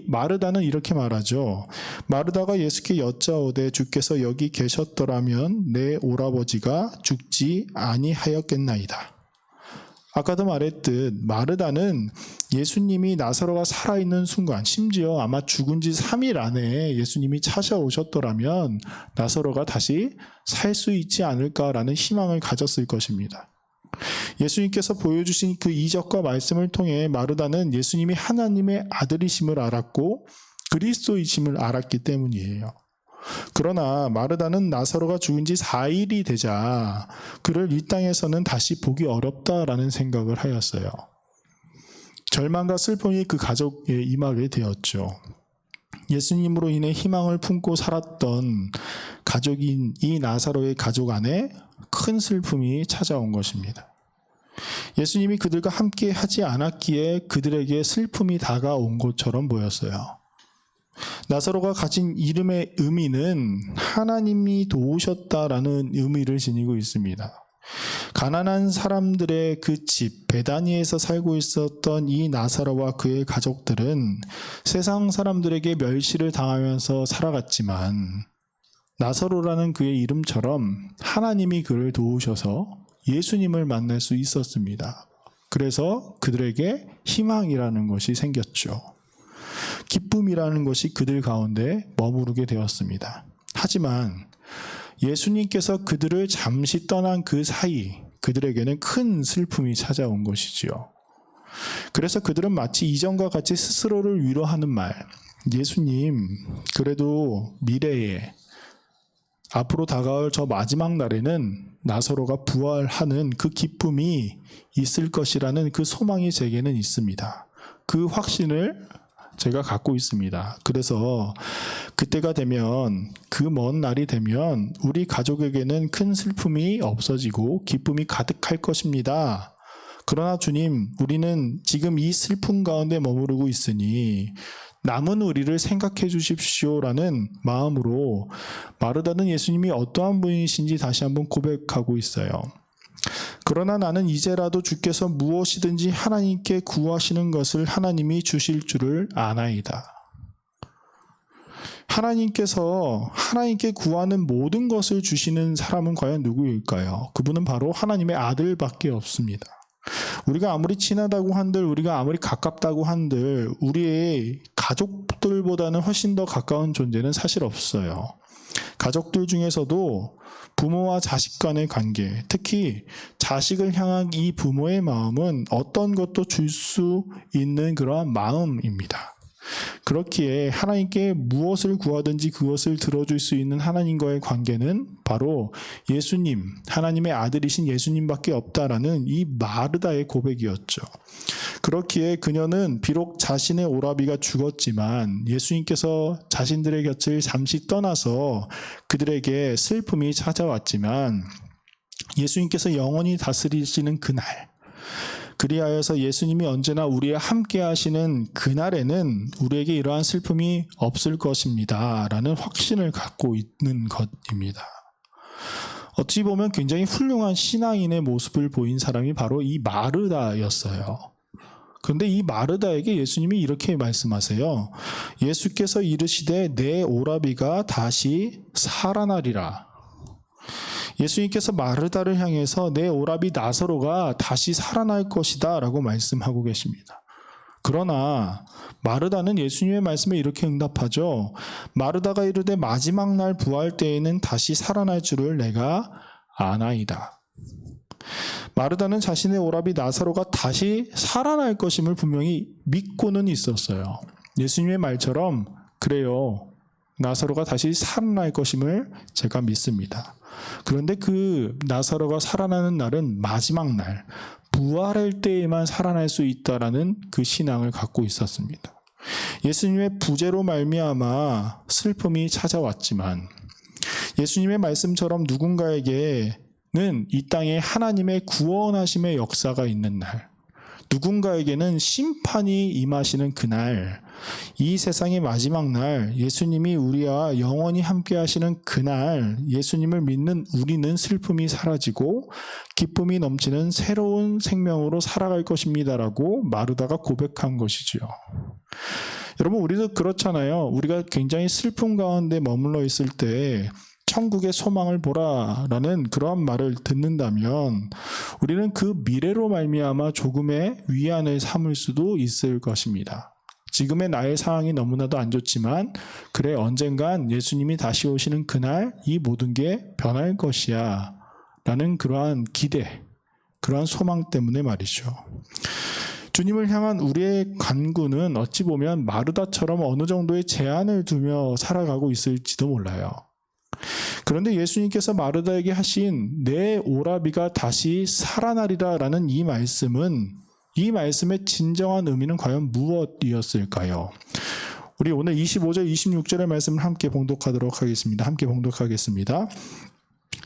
마르다는 이렇게 말하죠. 마르다가 예수께 여짜오되 주께서 여기 계셨더라면 내 오라버지가 죽지 아니하였겠나이다. 아까도 말했듯 마르다는 예수님이 나사로가 살아있는 순간, 심지어 아마 죽은 지 3일 안에 예수님이 찾아오셨더라면 나사로가 다시 살 수 있지 않을까라는 희망을 가졌을 것입니다. 예수님께서 보여주신 그 이적과 말씀을 통해 마르다는 예수님이 하나님의 아들이심을 알았고 그리스도이심을 알았기 때문이에요. 그러나 마르다는 나사로가 죽은 지 4일이 되자 그를 이 땅에서는 다시 보기 어렵다라는 생각을 하였어요. 절망과 슬픔이 그 가족에 임하게 되었죠. 예수님으로 인해 희망을 품고 살았던 가족인 이 나사로의 가족 안에 큰 슬픔이 찾아온 것입니다. 예수님이 그들과 함께 하지 않았기에 그들에게 슬픔이 다가온 것처럼 보였어요. 나사로가 가진 이름의 의미는 하나님이 도우셨다라는 의미를 지니고 있습니다. 가난한 사람들의 그 집 베다니에서 살고 있었던 이 나사로와 그의 가족들은 세상 사람들에게 멸시를 당하면서 살아갔지만 나사로라는 그의 이름처럼 하나님이 그를 도우셔서 예수님을 만날 수 있었습니다. 그래서 그들에게 희망이라는 것이 생겼죠. 기쁨이라는 것이 그들 가운데 머무르게 되었습니다. 하지만 예수님께서 그들을 잠시 떠난 그 사이 그들에게는 큰 슬픔이 찾아온 것이지요. 그래서 그들은 마치 이전과 같이 스스로를 위로하는 말, 예수님, 그래도 미래에 앞으로 다가올 저 마지막 날에는 나사로가 부활하는 그 기쁨이 있을 것이라는 그 소망이 제게는 있습니다. 그 확신을 제가 갖고 있습니다. 그래서 그때가 되면, 그 먼 날이 되면 우리 가족에게는 큰 슬픔이 없어지고 기쁨이 가득할 것입니다. 그러나 주님, 우리는 지금 이 슬픔 가운데 머무르고 있으니 남은 우리를 생각해 주십시오라는 마음으로 마르다는 예수님이 어떠한 분이신지 다시 한번 고백하고 있어요. 그러나 나는 이제라도 주께서 무엇이든지 하나님께 구하시는 것을 하나님이 주실 줄을 아나이다. 하나님께서 하나님께 구하는 모든 것을 주시는 사람은 과연 누구일까요? 그분은 바로 하나님의 아들밖에 없습니다. 우리가 아무리 친하다고 한들, 우리가 아무리 가깝다고 한들 우리의 가족들보다는 훨씬 더 가까운 존재는 사실 없어요. 가족들 중에서도 부모와 자식 간의 관계, 특히 자식을 향한 이 부모의 마음은 어떤 것도 줄 수 있는 그러한 마음입니다. 그렇기에 하나님께 무엇을 구하든지 그것을 들어줄 수 있는 하나님과의 관계는 바로 예수님, 하나님의 아들이신 예수님밖에 없다라는 이 마르다의 고백이었죠. 그렇기에 그녀는 비록 자신의 오라비가 죽었지만 예수님께서 자신들의 곁을 잠시 떠나서 그들에게 슬픔이 찾아왔지만 예수님께서 영원히 다스리시는 그날, 그리하여서 예수님이 언제나 우리와 함께 하시는 그날에는 우리에게 이러한 슬픔이 없을 것입니다 라는 확신을 갖고 있는 것입니다. 어찌 보면 굉장히 훌륭한 신앙인의 모습을 보인 사람이 바로 이 마르다였어요. 그런데 이 마르다에게 예수님이 이렇게 말씀하세요. 예수께서 이르시되 내 오라비가 다시 살아나리라. 예수님께서 마르다를 향해서 내 오라비 나사로가 다시 살아날 것이다 라고 말씀하고 계십니다. 그러나 마르다는 예수님의 말씀에 이렇게 응답하죠. 마르다가 이르되 마지막 날 부활 때에는 다시 살아날 줄을 내가 아나이다. 마르다는 자신의 오라비 나사로가 다시 살아날 것임을 분명히 믿고는 있었어요. 예수님의 말처럼 그래요. 나사로가 다시 살아날 것임을 제가 믿습니다. 그런데 그 나사로가 살아나는 날은 마지막 날, 부활할 때에만 살아날 수 있다라는 그 신앙을 갖고 있었습니다. 예수님의 부재로 말미암아 슬픔이 찾아왔지만 예수님의 말씀처럼 누군가에게는 이 땅에 하나님의 구원하심의 역사가 있는 날, 누군가에게는 심판이 임하시는 그날, 이 세상의 마지막 날, 예수님이 우리와 영원히 함께 하시는 그날, 예수님을 믿는 우리는 슬픔이 사라지고 기쁨이 넘치는 새로운 생명으로 살아갈 것입니다라고 마르다가 고백한 것이죠. 여러분, 우리도 그렇잖아요. 우리가 굉장히 슬픔 가운데 머물러 있을 때 천국의 소망을 보라라는 그러한 말을 듣는다면 우리는 그 미래로 말미암아 조금의 위안을 삼을 수도 있을 것입니다. 지금의 나의 상황이 너무나도 안 좋지만 그래, 언젠간 예수님이 다시 오시는 그날 이 모든 게 변할 것이야 라는 그러한 기대, 그러한 소망 때문에 말이죠. 주님을 향한 우리의 간구는 어찌 보면 마르다처럼 어느 정도의 제한을 두며 살아가고 있을지도 몰라요. 그런데 예수님께서 마르다에게 하신 내 오라비가 다시 살아나리라 라는 이 말씀의 진정한 의미는 과연 무엇이었을까요? 우리 오늘 25절, 26절의 말씀을 함께 봉독하도록 하겠습니다. 함께 봉독하겠습니다.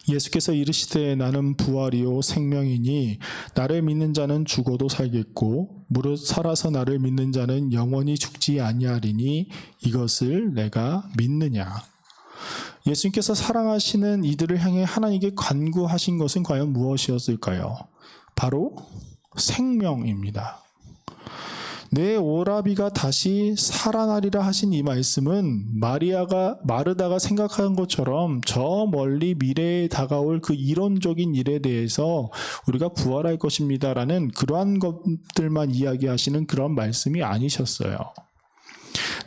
예수께서 이르시되 나는 부활이요 생명이니 나를 믿는 자는 죽어도 살겠고 무릇 살아서 나를 믿는 자는 영원히 죽지 아니하리니 이것을 내가 믿느냐. 예수님께서 사랑하시는 이들을 향해 하나님께 간구하신 것은 과연 무엇이었을까요? 바로 생명입니다. 내 오라비가 다시 살아나리라 하신 이 말씀은 마르다가 생각한 것처럼 저 멀리 미래에 다가올 그 이론적인 일에 대해서 우리가 부활할 것입니다 라는 그러한 것들만 이야기하시는 그런 말씀이 아니셨어요.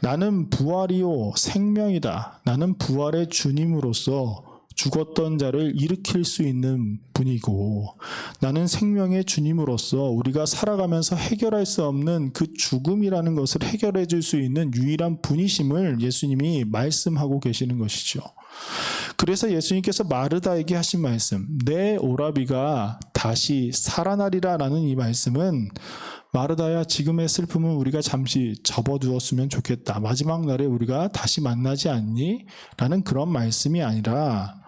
나는 부활이요 생명이다. 나는 부활의 주님으로서 죽었던 자를 일으킬 수 있는 분이고 나는 생명의 주님으로서 우리가 살아가면서 해결할 수 없는 그 죽음이라는 것을 해결해 줄 수 있는 유일한 분이심을 예수님이 말씀하고 계시는 것이죠. 그래서 예수님께서 마르다에게 하신 말씀, 내 오라비가 다시 살아나리라 라는 이 말씀은 마르다야 지금의 슬픔은 우리가 잠시 접어두었으면 좋겠다. 마지막 날에 우리가 다시 만나지 않니? 라는 그런 말씀이 아니라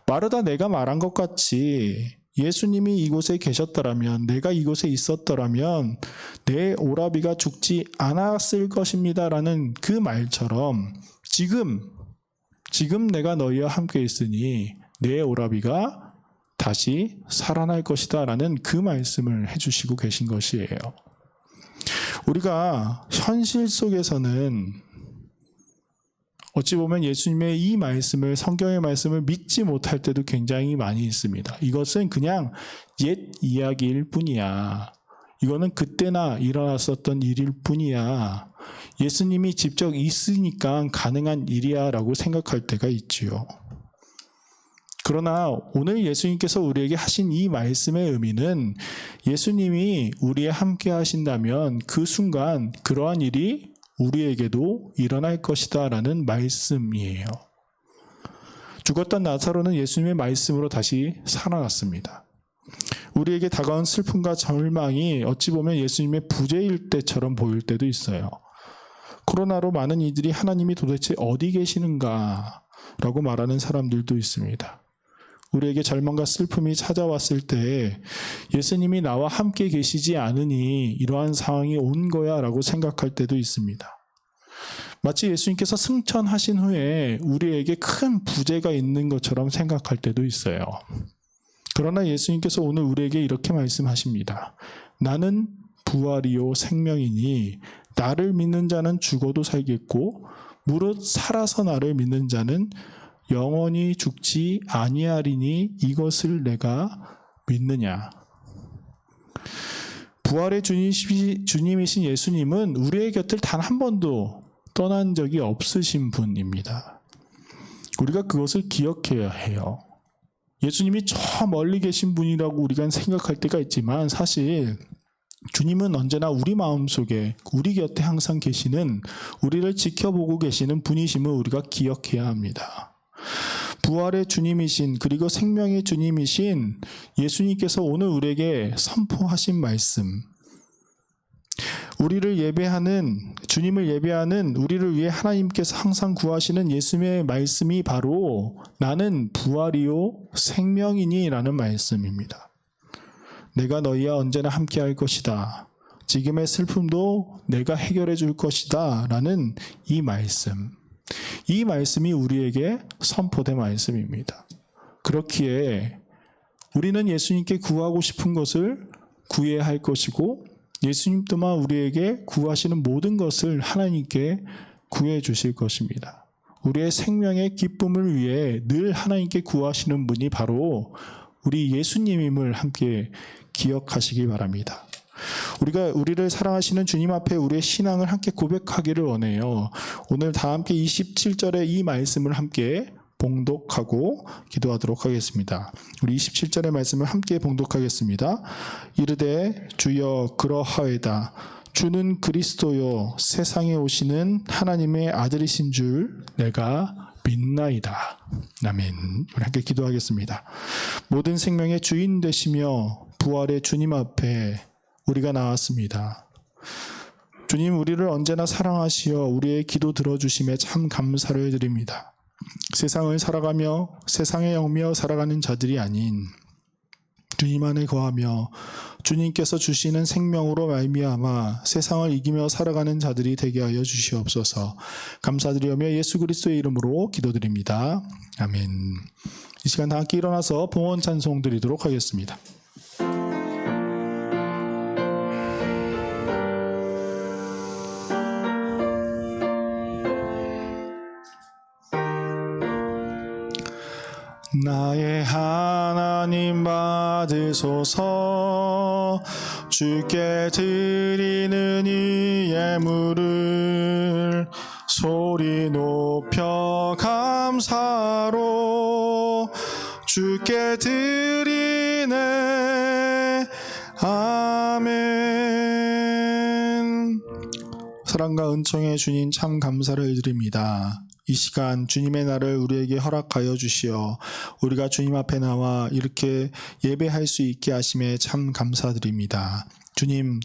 마르다 내가 말한 것 같이 예수님이 이곳에 계셨더라면 내가 이곳에 있었더라면 내 오라비가 죽지 않았을 것입니다 라는 그 말처럼 지금 내가 너희와 함께 있으니 내 오라비가 다시 살아날 것이다 라는 그 말씀을 해주시고 계신 것이에요. 우리가 현실 속에서는 어찌 보면 예수님의 이 말씀을, 성경의 말씀을 믿지 못할 때도 굉장히 많이 있습니다. 이것은 그냥 옛 이야기일 뿐이야. 이거는 그때나 일어났었던 일일 뿐이야. 예수님이 직접 있으니까 가능한 일이야 라고 생각할 때가 있지요. 그러나 오늘 예수님께서 우리에게 하신 이 말씀의 의미는 예수님이 우리에 함께 하신다면 그 순간 그러한 일이 우리에게도 일어날 것이다 라는 말씀이에요. 죽었던 나사로는 예수님의 말씀으로 다시 살아났습니다. 우리에게 다가온 슬픔과 절망이 어찌 보면 예수님의 부재일 때처럼 보일 때도 있어요. 코로나로 많은 이들이 하나님이 도대체 어디 계시는가 라고 말하는 사람들도 있습니다. 우리에게 절망과 슬픔이 찾아왔을 때 예수님이 나와 함께 계시지 않으니 이러한 상황이 온 거야 라고 생각할 때도 있습니다. 마치 예수님께서 승천하신 후에 우리에게 큰 부재가 있는 것처럼 생각할 때도 있어요. 그러나 예수님께서 오늘 우리에게 이렇게 말씀하십니다. 나는 부활이요 생명이니 나를 믿는 자는 죽어도 살겠고 무릇 살아서 나를 믿는 자는 영원히 죽지 아니하리니 이것을 내가 믿느냐. 부활의 주님이신 예수님은 우리의 곁을 단 한 번도 떠난 적이 없으신 분입니다. 우리가 그것을 기억해야 해요. 예수님이 저 멀리 계신 분이라고 우리가 생각할 때가 있지만 사실 주님은 언제나 우리 마음속에 우리 곁에 항상 계시는 우리를 지켜보고 계시는 분이심을 우리가 기억해야 합니다. 부활의 주님이신 그리고 생명의 주님이신 예수님께서 오늘 우리에게 선포하신 말씀, 우리를 예배하는 주님을 예배하는 우리를 위해 하나님께서 항상 구하시는 예수님의 말씀이 바로 나는 부활이요 생명이니 라는 말씀입니다. 내가 너희와 언제나 함께할 것이다. 지금의 슬픔도 내가 해결해 줄 것이다 라는 이 말씀. 이 말씀이 우리에게 선포된 말씀입니다. 그렇기에 우리는 예수님께 구하고 싶은 것을 구해야 할 것이고 예수님 또한 우리에게 구하시는 모든 것을 하나님께 구해 주실 것입니다. 우리의 생명의 기쁨을 위해 늘 하나님께 구하시는 분이 바로 우리 예수님임을 함께 기억하시기 바랍니다. 우리를 사랑하시는 주님 앞에 우리의 신앙을 함께 고백하기를 원해요. 오늘 다 함께 27절의 이 말씀을 함께 봉독하고 기도하도록 하겠습니다. 우리 27절의 말씀을 함께 봉독하겠습니다. 이르되 주여 그러하에다 주는 그리스도요 세상에 오시는 하나님의 아들이신 줄 내가 믿나이다. 아멘. 우리 함께 기도하겠습니다. 모든 생명의 주인 되시며 부활의 주님 앞에 우리가 나왔습니다. 주님, 우리를 언제나 사랑하시어 우리의 기도 들어주심에 참 감사를 드립니다. 세상을 살아가며 세상에 영미어 살아가는 자들이 아닌 주님 안에 거하며 주님께서 주시는 생명으로 말미암아 세상을 이기며 살아가는 자들이 되게 하여 주시옵소서. 감사드리며 예수 그리스도의 이름으로 기도드립니다. 아멘. 이 시간 다 함께 일어나서 봉헌 찬송 드리도록 하겠습니다. 나의 하나님 받으소서. 주께 드리는 이 예물을 소리 높여 감사로 주께 드리네. 아멘. 사랑과 은총의 주님 참 감사를 드립니다. 이 시간 주님의 날을 우리에게 허락하여 주시어 우리가 주님 앞에 나와 이렇게 예배할 수 있게 하심에 참 감사드립니다. 주님,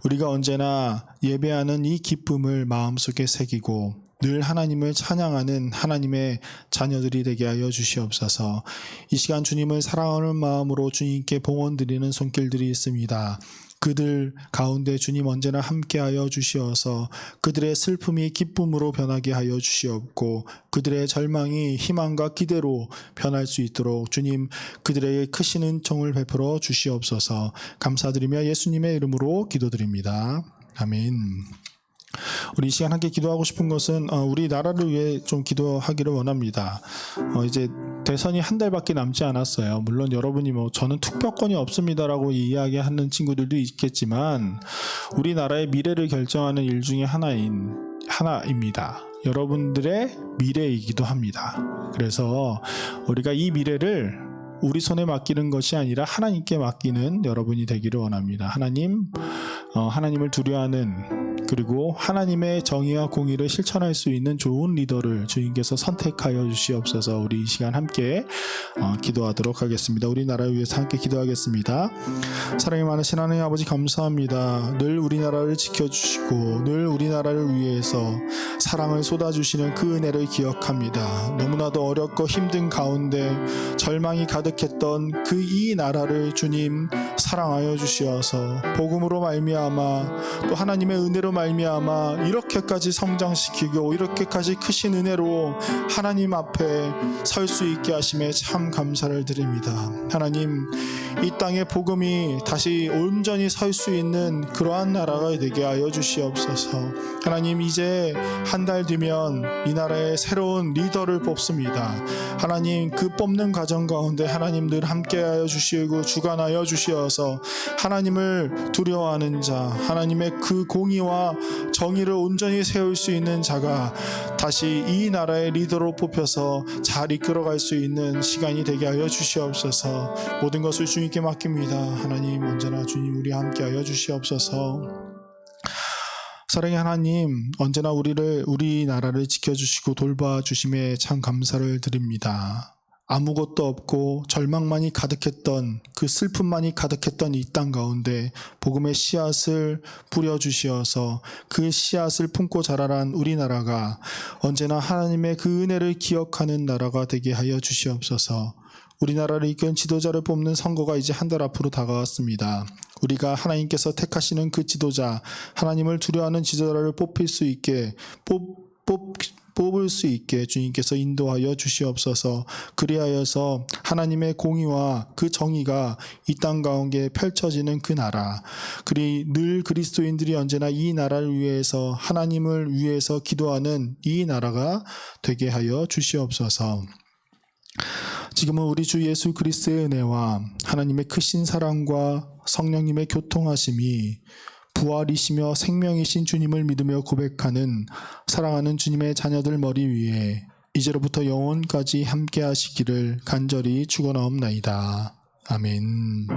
우리가 언제나 예배하는 이 기쁨을 마음속에 새기고 늘 하나님을 찬양하는 하나님의 자녀들이 되게 하여 주시옵소서. 이 시간 주님을 사랑하는 마음으로 주님께 봉헌드리는 손길들이 있습니다. 그들 가운데 주님 언제나 함께하여 주시어서 그들의 슬픔이 기쁨으로 변하게 하여 주시옵고 그들의 절망이 희망과 기대로 변할 수 있도록 주님 그들에게 크신 은총을 베풀어 주시옵소서. 감사드리며 예수님의 이름으로 기도드립니다. 아멘. 우리 이 시간 함께 기도하고 싶은 것은 우리 나라를 위해 좀 기도하기를 원합니다. 이제 대선이 한 달밖에 남지 않았어요. 물론 여러분이 저는 투표권이 없습니다라고 이야기하는 친구들도 있겠지만 우리나라의 미래를 결정하는 일 중에 하나입니다. 여러분들의 미래이기도 합니다. 그래서 우리가 이 미래를 우리 손에 맡기는 것이 아니라 하나님께 맡기는 여러분이 되기를 원합니다. 하나님을 두려워하는 그리고 하나님의 정의와 공의를 실천할 수 있는 좋은 리더를 주님께서 선택하여 주시옵소서. 우리 이 시간 함께 기도하도록 하겠습니다. 우리나라를 위해서 함께 기도하겠습니다. 사랑이 많으신 하나님 아버지 감사합니다. 늘 우리나라를 지켜주시고 늘 우리나라를 위해서 사랑을 쏟아주시는 그 은혜를 기억합니다. 너무나도 어렵고 힘든 가운데 절망이 가득했던 그 이 나라를 주님 사랑하여 주시어서 복음으로 말미암아 또 하나님의 은혜로 말미암아 이렇게까지 성장시키고 이렇게까지 크신 은혜로 하나님 앞에 설 수 있게 하심에 참 감사를 드립니다. 하나님, 이 땅의 복음이 다시 온전히 설 수 있는 그러한 나라가 되게 하여 주시옵소서. 하나님, 이제 한 달 뒤면 이 나라의 새로운 리더를 뽑습니다. 하나님, 그 뽑는 과정 가운데 하나님 늘 함께하여 주시고 주관하여 주시어서 하나님을 두려워하는 자, 하나님의 그 공의와 정의를 온전히 세울 수 있는 자가 다시 이 나라의 리더로 뽑혀서 잘 이끌어갈 수 있는 시간이 되게 하여 주시옵소서. 모든 것을 주님께 맡깁니다. 하나님, 언제나 주님 우리 함께하여 주시옵소서. 사랑의 하나님, 언제나 우리 나라를 지켜주시고 돌봐주심에 참 감사를 드립니다. 아무것도 없고 절망만이 가득했던 그 슬픔만이 가득했던 이 땅 가운데 복음의 씨앗을 뿌려주시어서 그 씨앗을 품고 자라난 우리나라가 언제나 하나님의 그 은혜를 기억하는 나라가 되게 하여 주시옵소서. 우리나라를 이끈 지도자를 뽑는 선거가 이제 한 달 앞으로 다가왔습니다. 우리가 하나님께서 택하시는 그 지도자, 하나님을 두려워하는 지도자를 뽑을 수 있게 주님께서 인도하여 주시옵소서. 그리하여서 하나님의 공의와 그 정의가 이 땅 가운데 펼쳐지는 그 나라, 늘 그리스도인들이 언제나 이 나라를 위해서 하나님을 위해서 기도하는 이 나라가 되게 하여 주시옵소서. 지금은 우리 주 예수 그리스도의 은혜와 하나님의 크신 사랑과 성령님의 교통하심이 부활이시며 생명이신 주님을 믿으며 고백하는 사랑하는 주님의 자녀들 머리 위에 이제로부터 영원까지 함께 하시기를 간절히 축원하옵나이다. 아멘.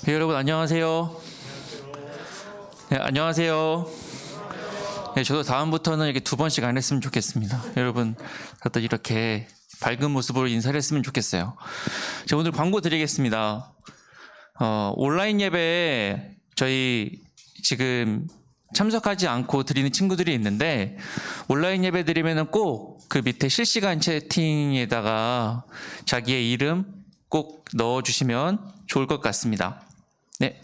네, 여러분 안녕하세요. 네, 안녕하세요. 네, 저도 다음부터는 이렇게 2번씩 안 했으면 좋겠습니다. 여러분 다들 이렇게 밝은 모습으로 인사를 했으면 좋겠어요. 제가 오늘 광고 드리겠습니다. 온라인 예배에 저희 지금 참석하지 않고 드리는 친구들이 있는데, 온라인 예배 드리면은 꼭 그 밑에 실시간 채팅에다가 자기의 이름 꼭 넣어주시면 좋을 것 같습니다. 네.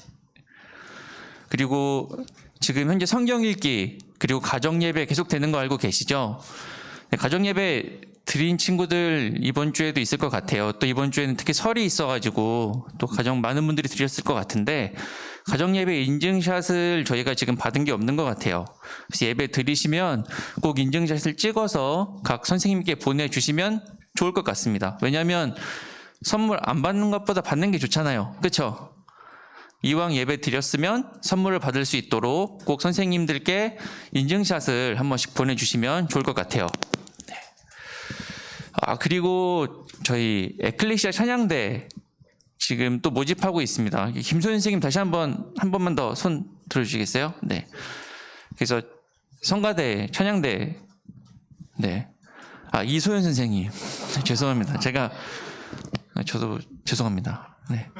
그리고 지금 현재 성경 읽기 그리고 가정 예배 계속 되는 거 알고 계시죠? 네, 가정 예배 드린 친구들 이번 주에도 있을 것 같아요. 또 이번 주에는 특히 설이 있어가지고 또 가정 많은 분들이 드렸을 것 같은데, 가정 예배 인증샷을 저희가 지금 받은 게 없는 것 같아요. 그래서 예배 드리시면 꼭 인증샷을 찍어서 각 선생님께 보내주시면 좋을 것 같습니다. 왜냐하면 선물 안 받는 것보다 받는 게 좋잖아요. 그렇죠? 이왕 예배 드렸으면 선물을 받을 수 있도록 꼭 선생님들께 인증샷을 한 번씩 보내주시면 좋을 것 같아요. 네. 그리고 저희 에클레시아 찬양대 지금 또 모집하고 있습니다. 김소연 선생님 다시 한 번만 더 손 들어주시겠어요? 네. 그래서 성가대, 찬양대, 네. 이소연 선생님. 죄송합니다. 저도 죄송합니다. 네.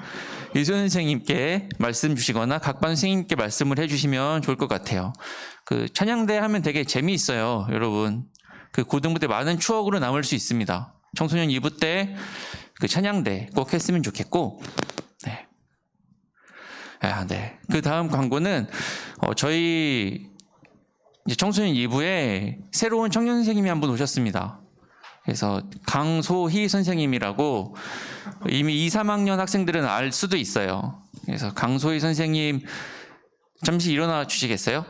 이소연 선생님께 말씀 주시거나 각반 선생님께 말씀을 해주시면 좋을 것 같아요. 그 찬양대 하면 되게 재미있어요, 여러분. 그 고등부 때 많은 추억으로 남을 수 있습니다. 청소년 2부 때 그 찬양대 꼭 했으면 좋겠고, 네. 네. 그 다음 광고는 저희 이제 청소년 2부에 새로운 청년 선생님이 한 분 오셨습니다. 그래서 강소희 선생님이라고 이미 2, 3학년 학생들은 알 수도 있어요. 그래서 강소희 선생님 잠시 일어나 주시겠어요?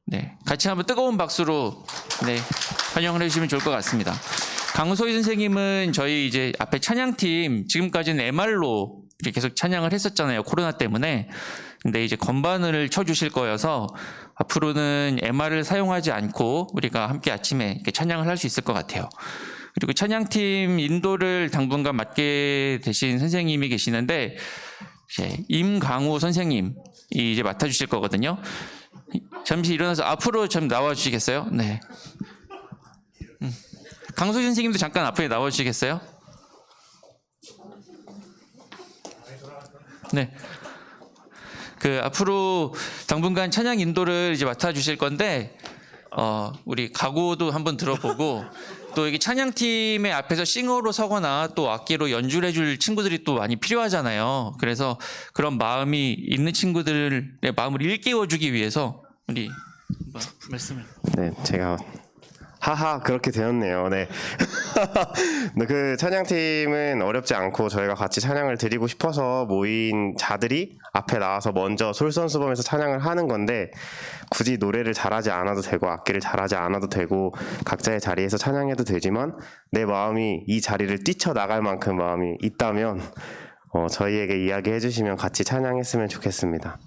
네, 같이 한번 뜨거운 박수로 네, 환영을 해주시면 좋을 것 같습니다. 강소희 선생님은 저희 이제 앞에 찬양팀 지금까지는 MR로 계속 찬양을 했었잖아요, 코로나 때문에. 근데 이제 건반을 쳐주실 거여서 앞으로는 MR을 사용하지 않고 우리가 함께 아침에 이렇게 찬양을 할 수 있을 것 같아요. 그리고 찬양팀 인도를 당분간 맡게 되신 선생님이 계시는데, 이제 임강우 선생님이 이제 맡아주실 거거든요. 잠시 일어나서 앞으로 좀 나와주시겠어요? 네. 강소희 선생님도 잠깐 앞에 나와주시겠어요? 네. 그 앞으로 당분간 찬양 인도를 이제 맡아주실 건데, 우리 각오도 한번 들어보고, 또 여기 찬양팀의 앞에서 싱어로 서거나 또 악기로 연주를 해줄 친구들이 또 많이 필요하잖아요. 그래서 그런 마음이 있는 친구들의 마음을 일깨워주기 위해서 우리 한번 말씀을. 네, 제가 하하 그렇게 되었네요. 네. 그 찬양팀은 어렵지 않고 저희가 같이 찬양을 드리고 싶어서 모인 자들이 앞에 나와서 먼저 솔선수범해서 찬양을 하는 건데, 굳이 노래를 잘하지 않아도 되고 악기를 잘하지 않아도 되고 각자의 자리에서 찬양해도 되지만, 내 마음이 이 자리를 뛰쳐나갈 만큼 마음이 있다면 저희에게 이야기해 주시면 같이 찬양했으면 좋겠습니다.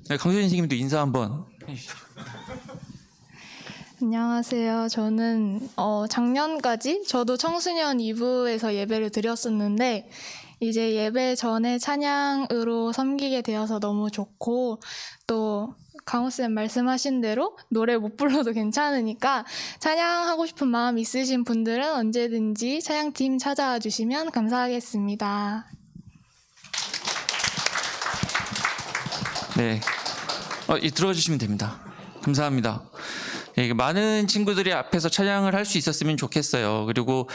네, 강소희 선생님도 인사 한번 해주시죠. 안녕하세요. 저는 작년까지 저도 청소년 2부에서 예배를 드렸었는데, 이제 예배 전에 찬양으로 섬기게 되어서 너무 좋고, 또 강호쌤 말씀하신 대로 노래 못 불러도 괜찮으니까 찬양하고 싶은 마음 있으신 분들은 언제든지 찬양팀 찾아와 주시면 감사하겠습니다. 네, 들어주시면 됩니다. 감사합니다. 네, 많은 친구들이 앞에서 찬양을 할 수 있었으면 좋겠어요. 그리고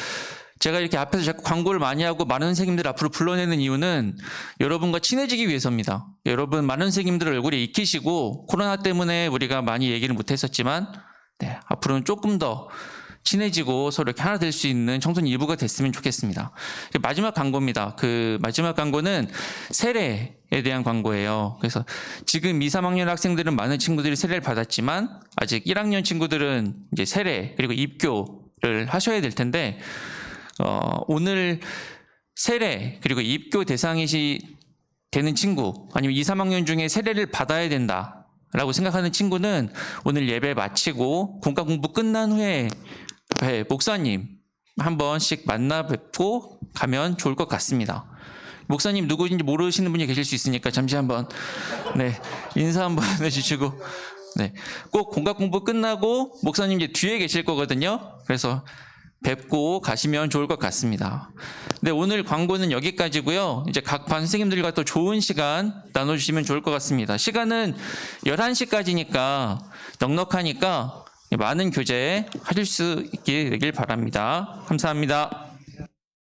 제가 이렇게 앞에서 자꾸 광고를 많이 하고 많은 선생님들 앞으로 불러내는 이유는 여러분과 친해지기 위해서입니다. 여러분, 많은 선생님들 얼굴이 익히시고 코로나 때문에 우리가 많이 얘기를 못했었지만 네, 앞으로는 조금 더 친해지고 서로 이렇게 하나 될 수 있는 청소년 2부가 됐으면 좋겠습니다. 마지막 광고입니다. 그 마지막 광고는 세례에 대한 광고예요. 그래서 지금 2, 3학년 학생들은 많은 친구들이 세례를 받았지만 아직 1학년 친구들은 이제 세례 그리고 입교를 하셔야 될 텐데 오늘 세례 그리고 입교 대상이 되는 친구 아니면 2, 3학년 중에 세례를 받아야 된다라고 생각하는 친구는 오늘 예배 마치고 공과 공부 끝난 후에 목사님 한 번씩 만나 뵙고 가면 좋을 것 같습니다. 목사님 누구인지 모르시는 분이 계실 수 있으니까 잠시 한번 인사 한번 해주시고 꼭 공과 공부 끝나고 목사님 이제 뒤에 계실 거거든요. 그래서 뵙고 가시면 좋을 것 같습니다. 오늘 광고는 여기까지고요. 이제 각 반 선생님들과 또 좋은 시간 나눠주시면 좋을 것 같습니다. 시간은 11시까지니까 넉넉하니까 많은 교제 하실 수 있게 되길 바랍니다. 감사합니다.